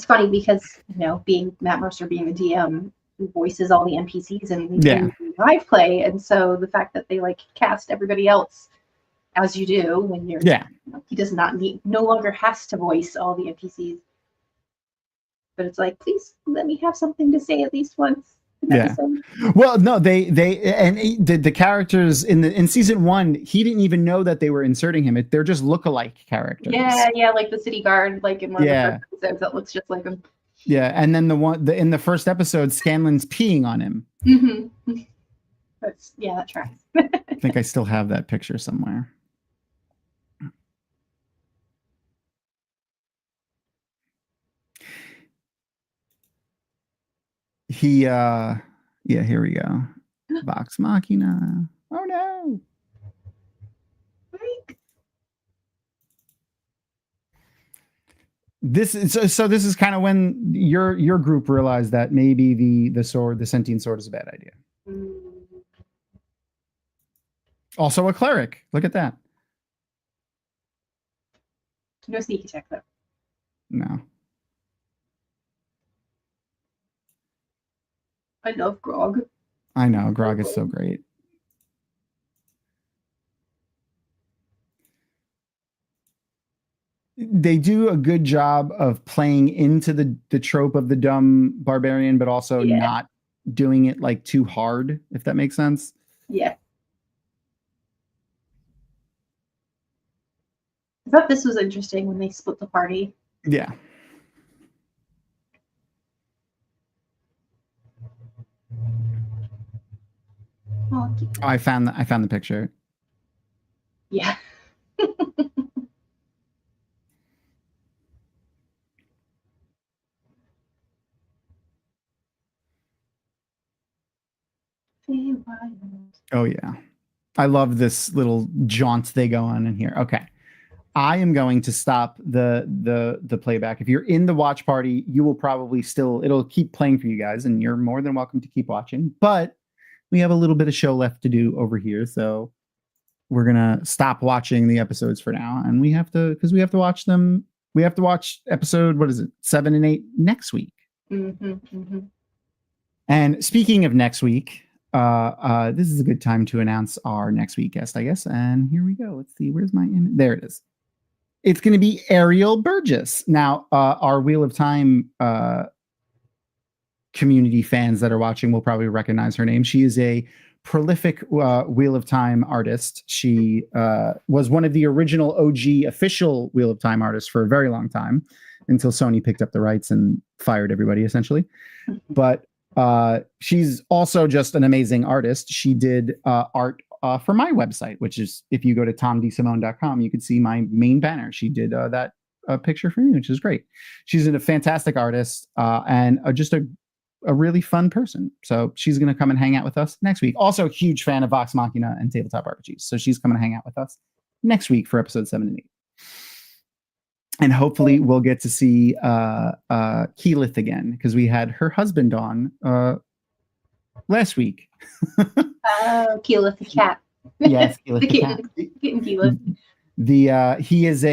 funny because, being Matt Mercer being the DM, who voices all the NPCs in live play, and so the fact that they like cast everybody else as you do when you're he does not no longer has to voice all the NPCs, but it's like, please let me have something to say at least once. Well, no, they the characters in season 1, he didn't even know that they were inserting him. They're just look-alike characters. Yeah, like the city guard, like in one of the first episodes that looks just like him. Yeah, and then in the first episode, Scanlan's peeing on him. That tracks. I think I still have that picture somewhere. Here we go. Vox Machina. Oh no. This is kind of when your group realized that maybe the sentient sword is a bad idea. Also a cleric. Look at that. No sneak attack though. No. I love Grog. I know, Grog is so great. They do a good job of playing into the trope of the dumb barbarian, but also not doing it like too hard, if that makes sense. Yeah. I thought this was interesting when they split the party. Yeah. Oh, I found the picture. Yeah. Oh yeah. I love this little jaunt they go on in here. Okay. I am going to stop the playback. If you're in the watch party, you will probably it'll keep playing for you guys, and you're more than welcome to keep watching. But we have a little bit of show left to do over here, so we're gonna stop watching the episodes for now, and we have to watch them. We have to watch episode 7 and 8 next week. And speaking of next week, this is a good time to announce our next week guest, I guess. And here we go. Let's see. Where's my image? There it is. It's going to be Ariel Burgess. Now, our Wheel of Time community fans that are watching will probably recognize her name. She is a prolific Wheel of Time artist. She was one of the original OG official Wheel of Time artists for a very long time, until Sony picked up the rights and fired everybody, essentially. But she's also just an amazing artist. She did art for my website, which is, if you go to tomdsimone.com, you can see my main banner. She did that picture for me, which is great. She's a fantastic artist and just a really fun person. So she's going to come and hang out with us next week. Also a huge fan of Vox Machina and tabletop RPGs. So she's coming to hang out with us next week for episode 7 and 8. And hopefully we'll get to see Keyleth again, because we had her husband on last week. Keyleth the cat. Yes, Keyleth the cat. Kitten Keyleth. He is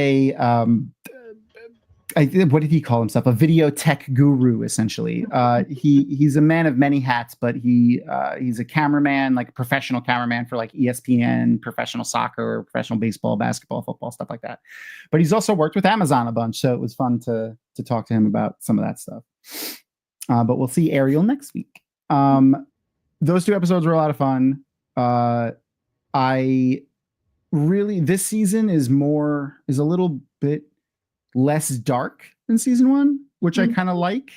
what did he call himself? A video tech guru, essentially. He's a man of many hats, but he's a cameraman, like a professional cameraman for like ESPN, professional soccer, professional baseball, basketball, football, stuff like that. But he's also worked with Amazon a bunch, so it was fun to talk to him about some of that stuff. But we'll see Ariel next week. Those 2 episodes were a lot of fun. I really, this season is a little bit less dark than season 1, which I kind of like.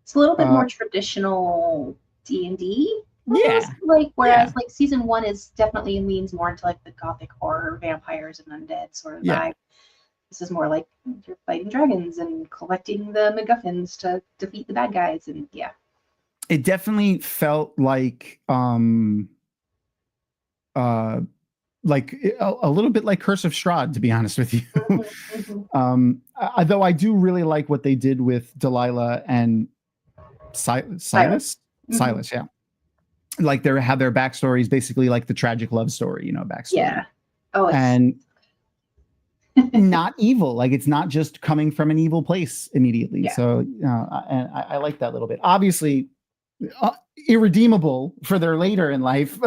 It's a little bit more traditional D&D. Yeah. Like, whereas like season 1 is definitely leans more into like the gothic horror, vampires and undead sort of vibe. This is more like you're fighting dragons and collecting the MacGuffins to defeat the bad guys, and it definitely felt like a little bit like Curse of Strahd, to be honest with you. Though I do really like what they did with Delilah and Silas. Silas, yeah. Like their backstory is basically like the tragic love story, backstory. Yeah. Oh, and not evil. Like it's not just coming from an evil place immediately. Yeah. So, and I like that a little bit. Obviously, irredeemable for their later in life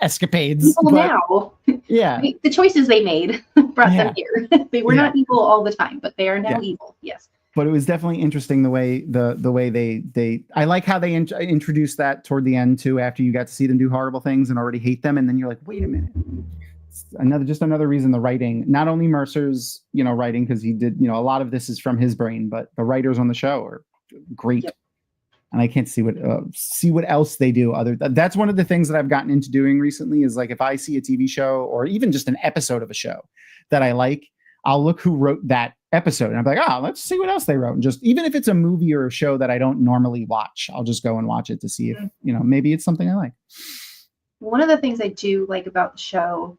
escapades. Well, now, the choices they made brought them here. They were not evil all the time, but they are now evil. Yes. But it was definitely interesting the way they I like how they introduced that toward the end too, after you got to see them do horrible things and already hate them, and then you're like, wait a minute. Another reason the writing, not only Mercer's, writing, because he did, a lot of this is from his brain, but the writers on the show are great. Yep. And I can't see what else they do. That's one of the things that I've gotten into doing recently is like, if I see a TV show or even just an episode of a show that I like, I'll look who wrote that episode and I'm like, let's see what else they wrote. And just, even if it's a movie or a show that I don't normally watch, I'll just go and watch it to see if, maybe it's something I like. One of the things I do like about the show,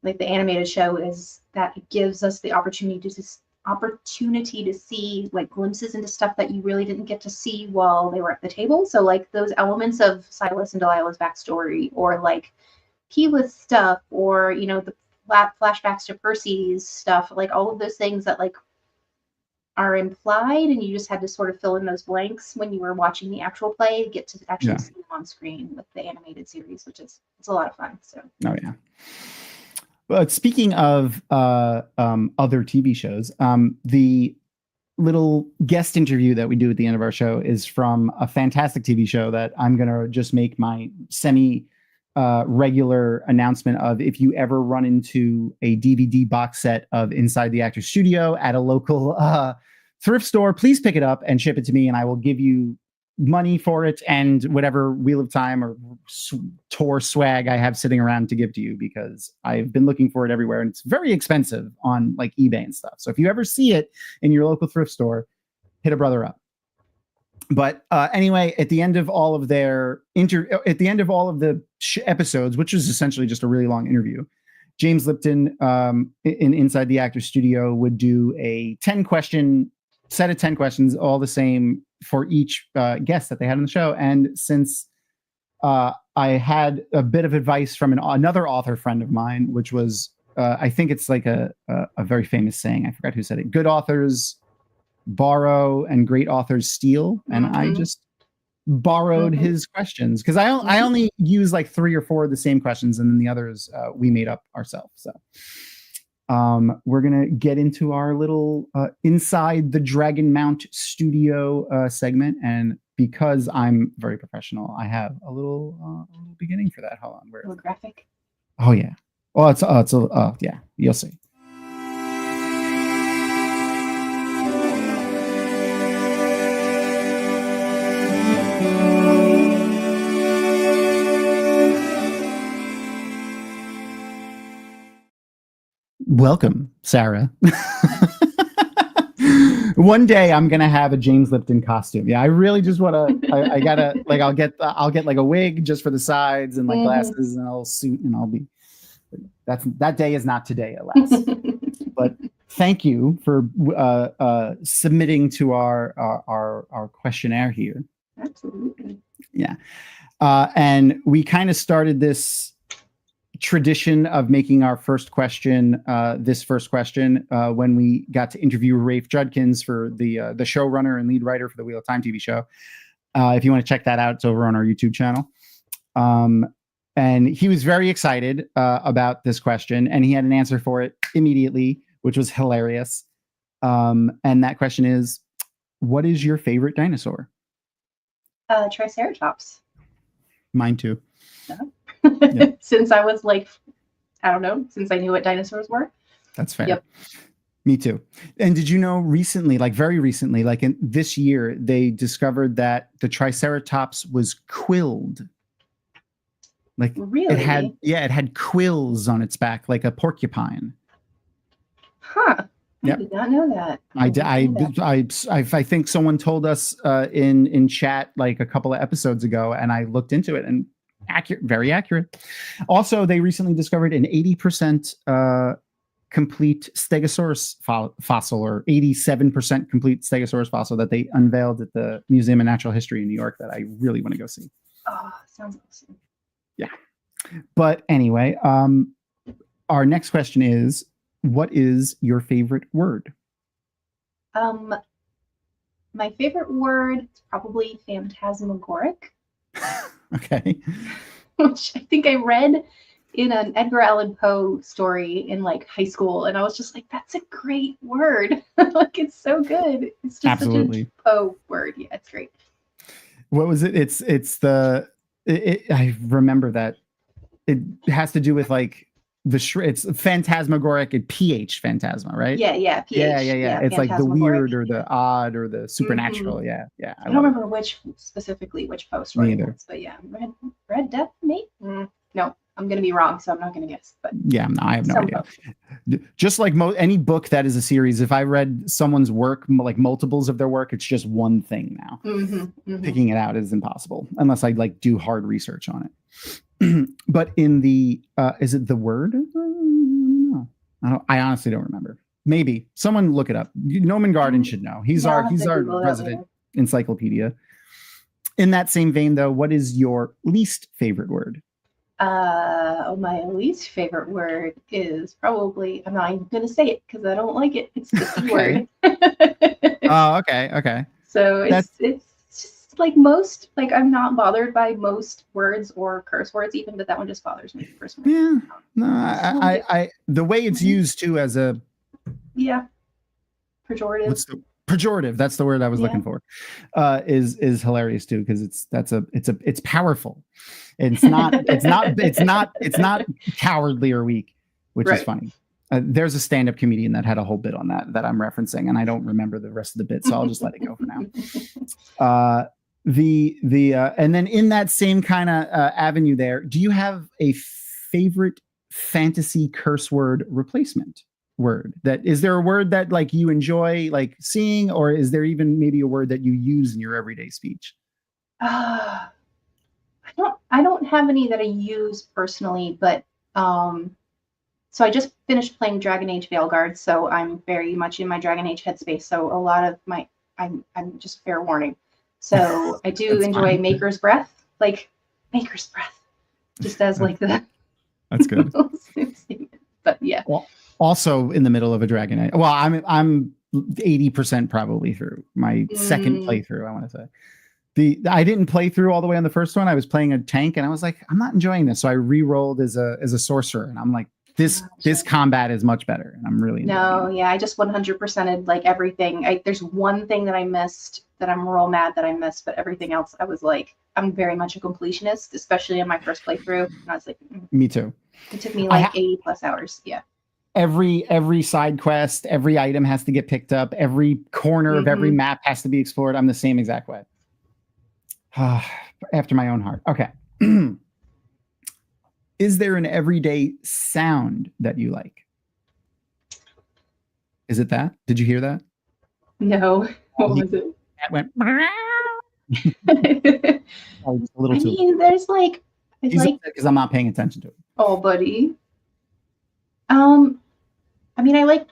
like the animated show, is that it gives us the opportunity to see like glimpses into stuff that you really didn't get to see while they were at the table. So like those elements of Silas and Delilah's backstory, or like Keyleth's stuff, or the flashbacks to Percy's stuff, like all of those things that like are implied, and you just had to sort of fill in those blanks when you were watching the actual play, get to actually see them on screen with the animated series, which is, it's a lot of fun. So But speaking of other TV shows, the little guest interview that we do at the end of our show is from a fantastic TV show that I'm going to just make my regular announcement of. If you ever run into a DVD box set of Inside the Actors Studio at a local thrift store, please pick it up and ship it to me, and I will give you money for it and whatever Wheel of Time or tour swag I have sitting around to give to you, because I've been looking for it everywhere and it's very expensive on like eBay and stuff. So if you ever see it in your local thrift store, hit a brother up. But anyway, at the end of all of the episodes, which is essentially just a really long interview, James Lipton in Inside the Actors Studio would do a 10-question set of 10 questions, all the same for each guest that they had on the show. And since I had a bit of advice from another author friend of mine, which was, I think it's like a very famous saying. I forgot who said it. Good authors borrow and great authors steal. And I just borrowed his questions, because I only use like 3 or 4 of the same questions, and then the others we made up ourselves. So we're going to get into our little Inside the Dragonmount Studio segment. And because I'm very professional, I have a little beginning for that. Hold on. A little graphic. Oh, yeah. Well, yeah, you'll see. Welcome, Sarah. One day I'm gonna have a James Lipton costume. Yeah, I really just want to. I gotta like I'll get like a wig just for the sides and like glasses and a little suit, and I'll be. That day is not today, alas. But thank you for submitting to our questionnaire here. Absolutely. Yeah, and we kind of started this tradition of making our first question, when we got to interview Rafe Judkins for the showrunner and lead writer for the Wheel of Time TV show. If you want to check that out, it's over on our YouTube channel. And he was very excited about this question, and he had an answer for it immediately, which was hilarious. And that question is, what is your favorite dinosaur? Triceratops. Mine too. Uh-huh. since I was like, I don't know, since I knew what dinosaurs were. That's fair. Yep. Me too. And did you know recently, like very recently, like in this year, they discovered that the Triceratops was quilled. Like Really? it had quills on its back, like a porcupine. Huh. Yep. I did not know that. I think someone told us in chat like a couple of episodes ago, and I looked into it, and very accurate. Also, they recently discovered an 80% complete Stegosaurus fossil, or 87% complete Stegosaurus fossil that they unveiled at the Museum of Natural History in New York that I really want to go see. Oh, sounds awesome. Yeah. But anyway, our next question is, what is your favorite word? My favorite word is probably phantasmagoric. Okay. Which I think I read in an Edgar Allan Poe story in like high school, and I was just like, that's a great word. Like, it's so good. It's just Absolutely. such a Poe word. Yeah, it's great. What was it? I remember that it has to do with like it's phantasmagoric at PH phantasma, right? Yeah, PH. Yeah. It's like the weird or the odd or the supernatural. Mm-hmm. Yeah. I don't remember which Poe story it was, but yeah, Red Death, mate. No, I'm gonna be wrong, so I'm not gonna guess. But yeah, I have no idea. Just like any book that is a series, if I read someone's work, like multiples of their work, it's just one thing now. Picking it out is impossible unless I like do hard research on it. But in the is it the word? I honestly don't remember. Maybe someone look it up. Noman Garden should know. He's our resident encyclopedia. In that same vein, though, what is your least favorite word? My least favorite word is probably, I'm not even going to say it because I don't like it. It's the C word. Oh, okay. So it's just like most, like I'm not bothered by most words or curse words even, but that one just bothers me personally. Yeah. No, I the way it's used too as a pejorative. Pejorative, that's the word I was looking for. Is hilarious too, because it's powerful. It's not cowardly or weak, which is funny. There's a stand-up comedian that had a whole bit on that I'm referencing, and I don't remember the rest of the bit, so I'll just let it go for now. And then in that same kind of avenue there, do you have a favorite fantasy curse word replacement word? That is there a word that like you enjoy like seeing, or is there even maybe a word that you use in your everyday speech? I don't have any that I use personally, but so I just finished playing Dragon Age Veilguard, so I'm very much in my Dragon Age headspace. So a lot of I'm just fair warning. So I do enjoy Maker's Breath, just as like the. That's good. But yeah. Well, also in the middle of a Dragon Age. Well, I'm 80% probably through my second playthrough. I want to say I didn't play through all the way on the first one. I was playing a tank, and I was like, I'm not enjoying this. So I re-rolled as a sorcerer, and I'm like, this combat is much better, and I'm really enjoying it. I just 100%ed like everything. There's one thing that I missed that I'm real mad that I missed, but everything else I was like, I'm very much a completionist, especially in my first playthrough. And I was like, me too. It took me like 80 plus hours. Yeah. Every side quest, every item has to get picked up. Every corner of every map has to be explored. I'm the same exact way. After my own heart. Okay. Is there an everyday sound that you like? Is it that? Did you hear that? No. What was it? That went. There's like. Because I'm not paying attention to it. Oh, buddy. I like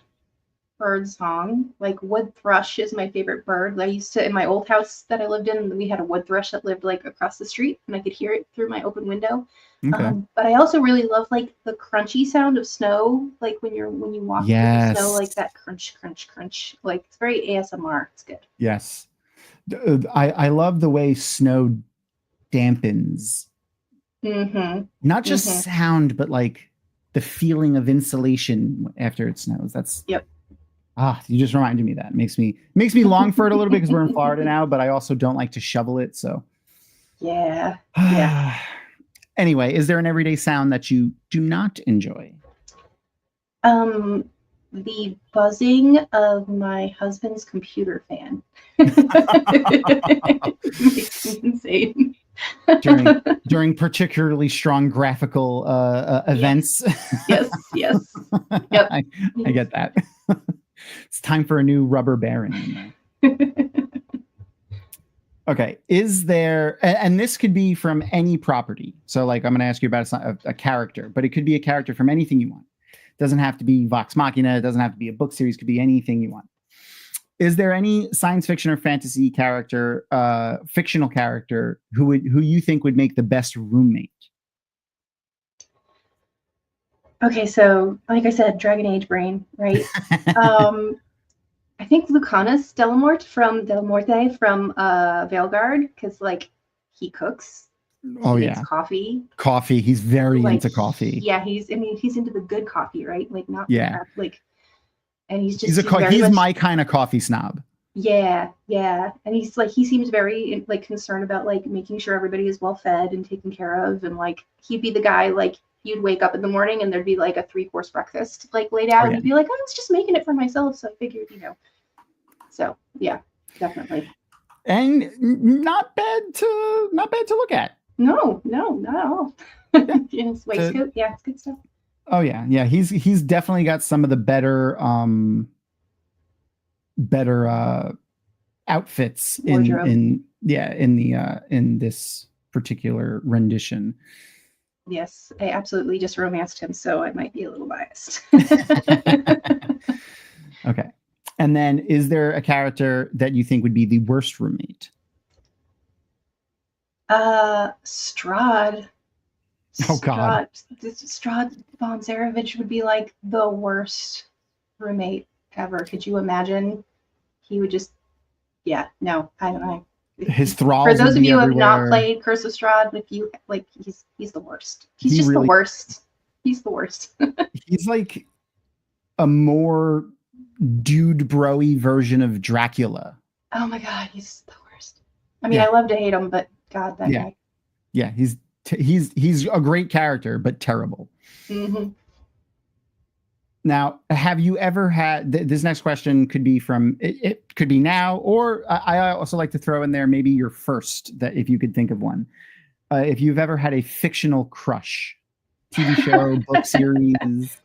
bird song. Like wood thrush is my favorite bird. I used to, in my old house that I lived in, we had a wood thrush that lived like across the street, and I could hear it through my open window. Okay. But I also really love like the crunchy sound of snow, like when you walk through the snow, like that crunch, crunch, crunch. Like it's very ASMR. It's good. Yes, I love the way snow dampens. Not just sound, but like the feeling of insulation after it snows. That's you just reminded me that. Makes me long for it a little bit because we're in Florida now, but I also don't like to shovel it. So yeah. Anyway, is there an everyday sound that you do not enjoy? The buzzing of my husband's computer fan. Makes me insane. during particularly strong graphical events. Yes. Yep. I get that. It's time for a new rubber bearing. Okay, is there, and this could be from any property. So like I'm going to ask you about a character, but it could be a character from anything you want. It doesn't have to be Vox Machina. It doesn't have to be a book series. It could be anything you want. Is there any science fiction or fantasy character, fictional character who you think would make the best roommate? Okay, so like I said, Dragon Age brain, right? I think Lucanus Delamorte from Veilguard, because like he cooks. Oh he yeah, makes coffee. Coffee. He's very into coffee. Yeah, he's into the good coffee, right? Like not crap, like. And he's just he's my kind of coffee snob. Yeah, and he seems very like concerned about like making sure everybody is well fed and taken care of, and like he'd be the guy like you'd wake up in the morning and there'd be like a 3-course breakfast like laid out, and you'd be like, I was just making it for myself, so I figured, So yeah, definitely. And not bad to look at. No, not at all. Yeah. Waistcoat, yeah, it's good stuff. Oh yeah. He's definitely got some of the better outfits in this particular rendition. Yes, I absolutely just romanced him, so I might be a little biased. Okay. And then is there a character that you think would be the worst roommate? Strahd. Oh God. Strahd von Zarevich would be like the worst roommate ever. Could you imagine? He would just, I don't know. His thralls. For those of you who have not everywhere. played Curse of Strahd, if you like, he's the worst. He's just the worst. He's the worst. He's like a more dude bro-y version of Dracula. Oh my God, he's the worst. I mean, I love to hate him, but God, that guy. Yeah, he's a great character, but terrible. Mm-hmm. Now, have you ever had this next question could be from it could be now, or I also like to throw in there maybe your first, that if you could think of one. If you've ever had a fictional crush, TV show, book series.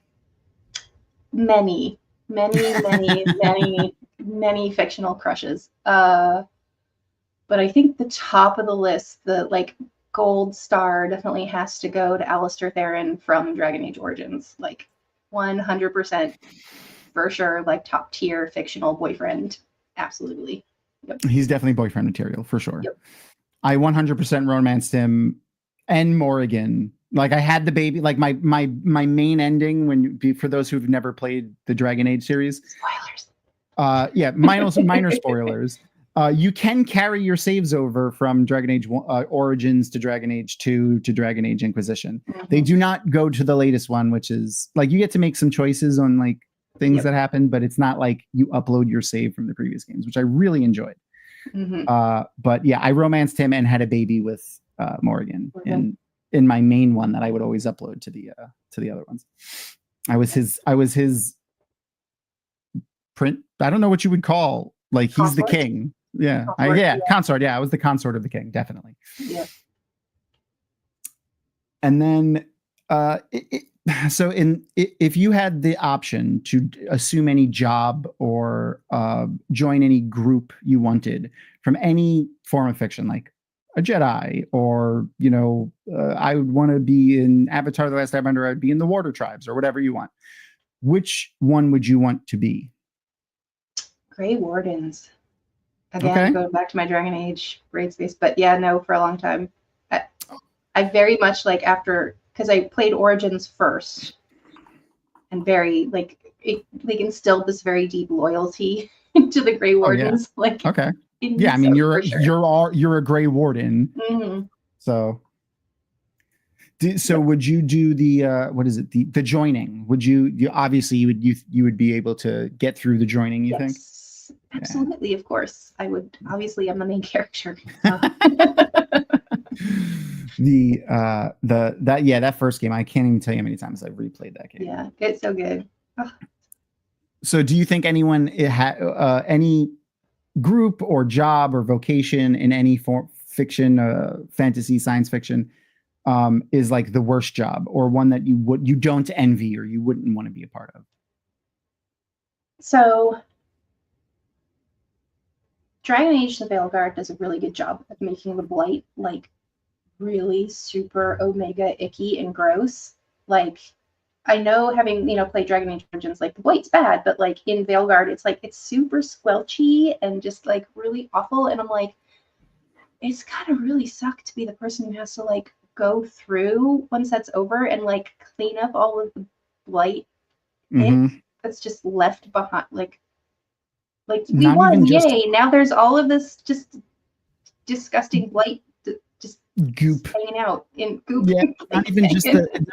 Many fictional crushes. But I think the top of the list, the like gold star, definitely has to go to Alistair Theron from Dragon Age Origins. Like 100% for sure, like top tier fictional boyfriend. Absolutely. Yep. He's definitely boyfriend material for sure. Yep. I 100% romanced him and Morrigan. Like I had the baby, like my main ending for those who've never played the Dragon Age series. Spoilers. Yeah, minor spoilers. You can carry your saves over from Dragon Age Origins to Dragon Age 2 to Dragon Age Inquisition. Mm-hmm. They do not go to the latest one, which is like you get to make some choices on like things that happen, but it's not like you upload your save from the previous games, which I really enjoyed. Mm-hmm. But yeah, I romanced him and had a baby with Morrigan in my main one that I would always upload to the other ones. I was his print. I don't know what you would call, like he's consort? The king. Yeah. Consort. Yeah. I was the consort of the king. Definitely. Yeah. And then, if you had the option to assume any job or join any group you wanted from any form of fiction, like a Jedi, or I would want to be in Avatar: The Last Airbender, I'd be in the Warder Tribes, or whatever you want. Which one would you want to be? Grey Wardens. Again, going back to my Dragon Age raid space, but yeah, no, for a long time. I very much like after, because I played Origins first, and very it instilled this very deep loyalty to the Grey Wardens. Yeah, I mean, you're a Grey Warden. Mm-hmm. So would you do the the joining? Would you obviously you would be able to get through the joining, you think? Absolutely, of course. I would. Obviously, I'm the main character. That first game, I can't even tell you how many times I've replayed that game. Yeah, it's so good. Oh. So do you think anyone any group or job or vocation in any form, fiction, fantasy, science fiction, is like the worst job, or one that you don't envy or you wouldn't want to be a part of? So Dragon Age the Veilguard does a really good job of making the blight like really super omega icky and gross. Like, I know, having played Dragon Age Origins, like the blight's bad, but like in Veilguard it's super squelchy and just like really awful, and I'm like, it's gotta really suck to be the person who has to like go through once that's over and like clean up all of the blight that's just left behind. Like we won, yay! Now there's all of this just disgusting blight just goop hanging out in goop. Yeah, not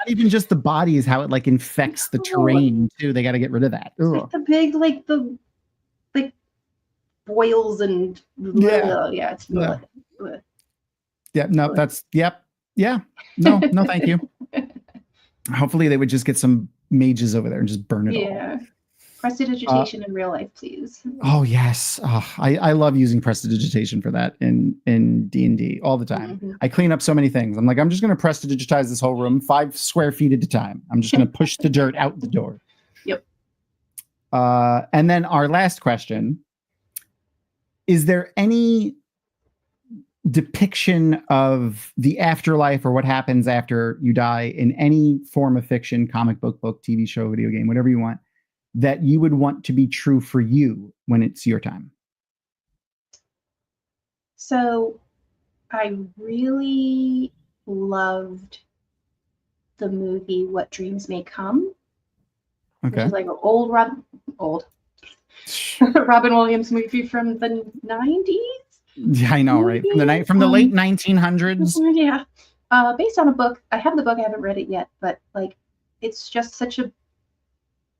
even just the body is how it like infects the terrain too. They got to get rid of that. Like the big the boils and it's no, that's no, thank you. Hopefully they would just get some mages over there and just burn it all. Prestidigitation in real life, please. Oh yes, I love using prestidigitation for that in D&D all the time. I clean up so many things. I'm like, I'm just going to prestidigitize this whole room 5 square feet at a time. I'm just going to push the dirt out the door. Yep. And then our last question: is there any depiction of the afterlife or what happens after you die in any form of fiction, comic book, TV show, video game, whatever you want, that you would want to be true for you when it's your time? So I really loved the movie What Dreams May Come. Okay. Which is like an old Robin Williams movie from the 90s. Yeah, I know, right? From the late 1900s. Yeah. Based on a book. I have the book, I haven't read it yet, but like it's just such a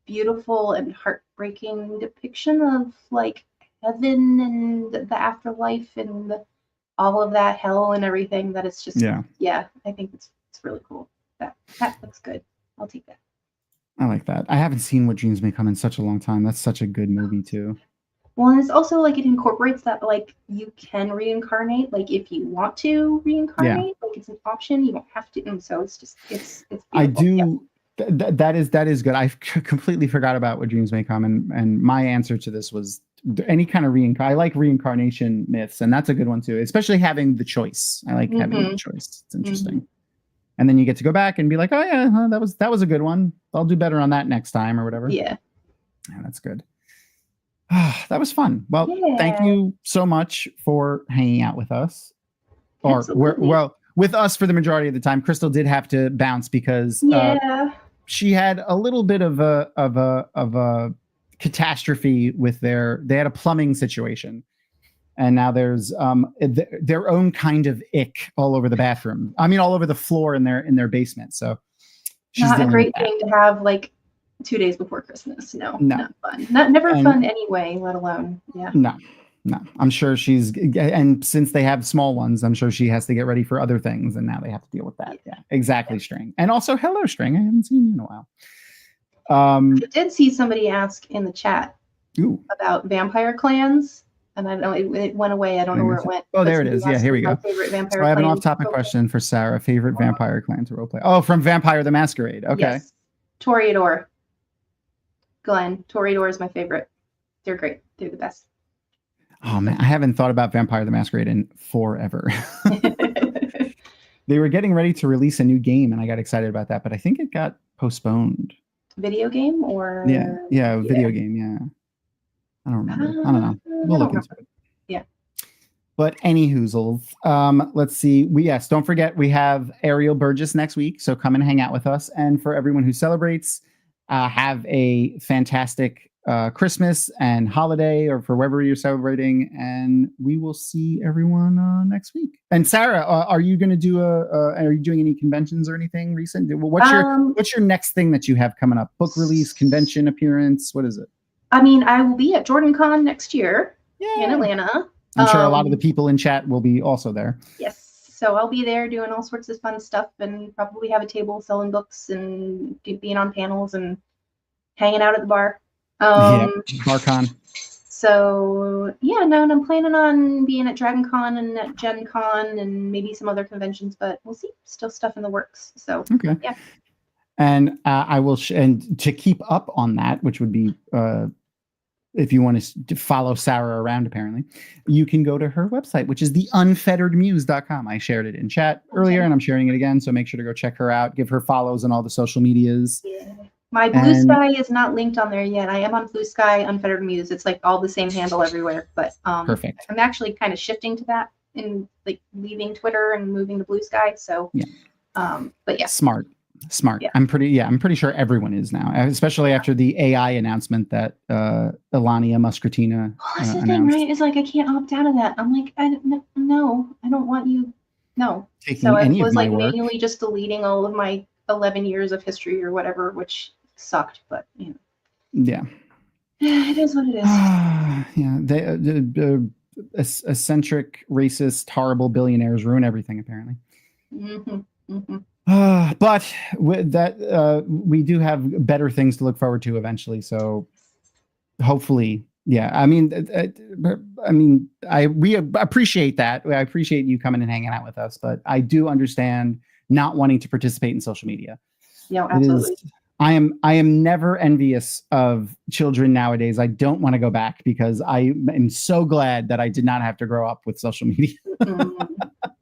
beautiful and heartbreaking depiction of like heaven and the afterlife and all of that hell and everything, that it's just I think it's really cool. That looks good. I'll take that. I like that. I haven't seen What Dreams May Come in such a long time. That's such a good movie too. Well, and it's also like it incorporates that like you can reincarnate, like if you want to reincarnate, like it's an option. You don't have to, and so it's just it's beautiful. I do. That is good. I completely forgot about What Dreams May Come, and my answer to this was any kind of I like reincarnation myths, and that's a good one too. Especially having the choice. I like having the choice. It's interesting, and then you get to go back and be like, oh yeah, that was a good one. I'll do better on that next time or whatever. Yeah, that's good. That was fun. Well, thank you so much for hanging out with us. With us for the majority of the time. Crystal did have to bounce because she had a little bit of a catastrophe with they had a plumbing situation, and now there's their own kind of ick all over the bathroom. I mean, all over the floor in their basement. So she's not a great thing to have like 2 days before Christmas. No, not fun. Never fun anyway, let alone No, I'm sure and since they have small ones, I'm sure she has to get ready for other things, and now they have to deal with that. Yeah, exactly, String. And also, hello, String. I haven't seen you in a while. I did see somebody ask in the chat about vampire clans, and I don't know, it went away. I don't know where it went. Oh, there it is. Yeah, here we go. Favorite vampire so I have an off-topic question for Sarah. Favorite vampire clan to roleplay? Oh, from Vampire the Masquerade. Okay. Yes. Toreador. Glenn. Toreador is my favorite. They're great. They're the best. Oh man, I haven't thought about Vampire the Masquerade in forever. They were getting ready to release a new game, and I got excited about that, but I think it got postponed. Video game or video game. Yeah, I don't remember. I don't know. We'll look into it. Yeah. But anywhoozles, let's see. Don't forget we have Ariel Burgess next week, so come and hang out with us. And for everyone who celebrates, have a fantastic Christmas and holiday, or for wherever you're celebrating, and we will see everyone next week. And Sarah, are you going to do are you doing any conventions or anything recent? What's your next thing that you have coming up? Book release, convention appearance? What is it? I mean, I will be at JordanCon next year in Atlanta. I'm sure a lot of the people in chat will be also there. Yes. So I'll be there doing all sorts of fun stuff and probably have a table selling books and being on panels and hanging out at the bar. BarCon. So yeah, no, and I'm planning on being at DragonCon and at Gen Con and maybe some other conventions, but we'll see. Still stuff in the works. So okay, yeah. And I will, and to keep up on that, which would be if you want to follow Sarah around, apparently, you can go to her website, which is the unfetteredmuse.com. I shared it in chat earlier, and I'm sharing it again. So make sure to go check her out. Give her follows on all the social medias. Yeah. My Blue Sky is not linked on there yet. I am on Blue Sky, Unfettered Muse. It's like all the same handle everywhere. But perfect. I'm actually kind of shifting to that and like leaving Twitter and moving to Blue Sky. So yeah. But yeah. Smart. Yeah. I'm pretty sure everyone is now, especially after the AI announcement that Elania Muscratina well, that's the thing, right? It's like I can't opt out of that. I'm like, no, I don't want you. No. Taking so I any was of my like work. manually just deleting all of my 11 years of history or whatever, which sucked, but you know. Yeah. It is what it is. Yeah. The eccentric, racist, horrible billionaires ruin everything, apparently. But with that, we do have better things to look forward to eventually. So hopefully, yeah. I mean, we appreciate that. I appreciate you coming and hanging out with us, but I do understand not wanting to participate in social media. Yeah, absolutely. I am never envious of children nowadays. I don't want to go back because I am so glad that I did not have to grow up with social media.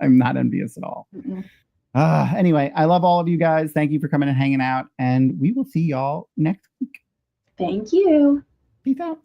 I'm not envious at all. Anyway, I love all of you guys. Thank you for coming and hanging out, and we will see y'all next week. Thank you. Peace out.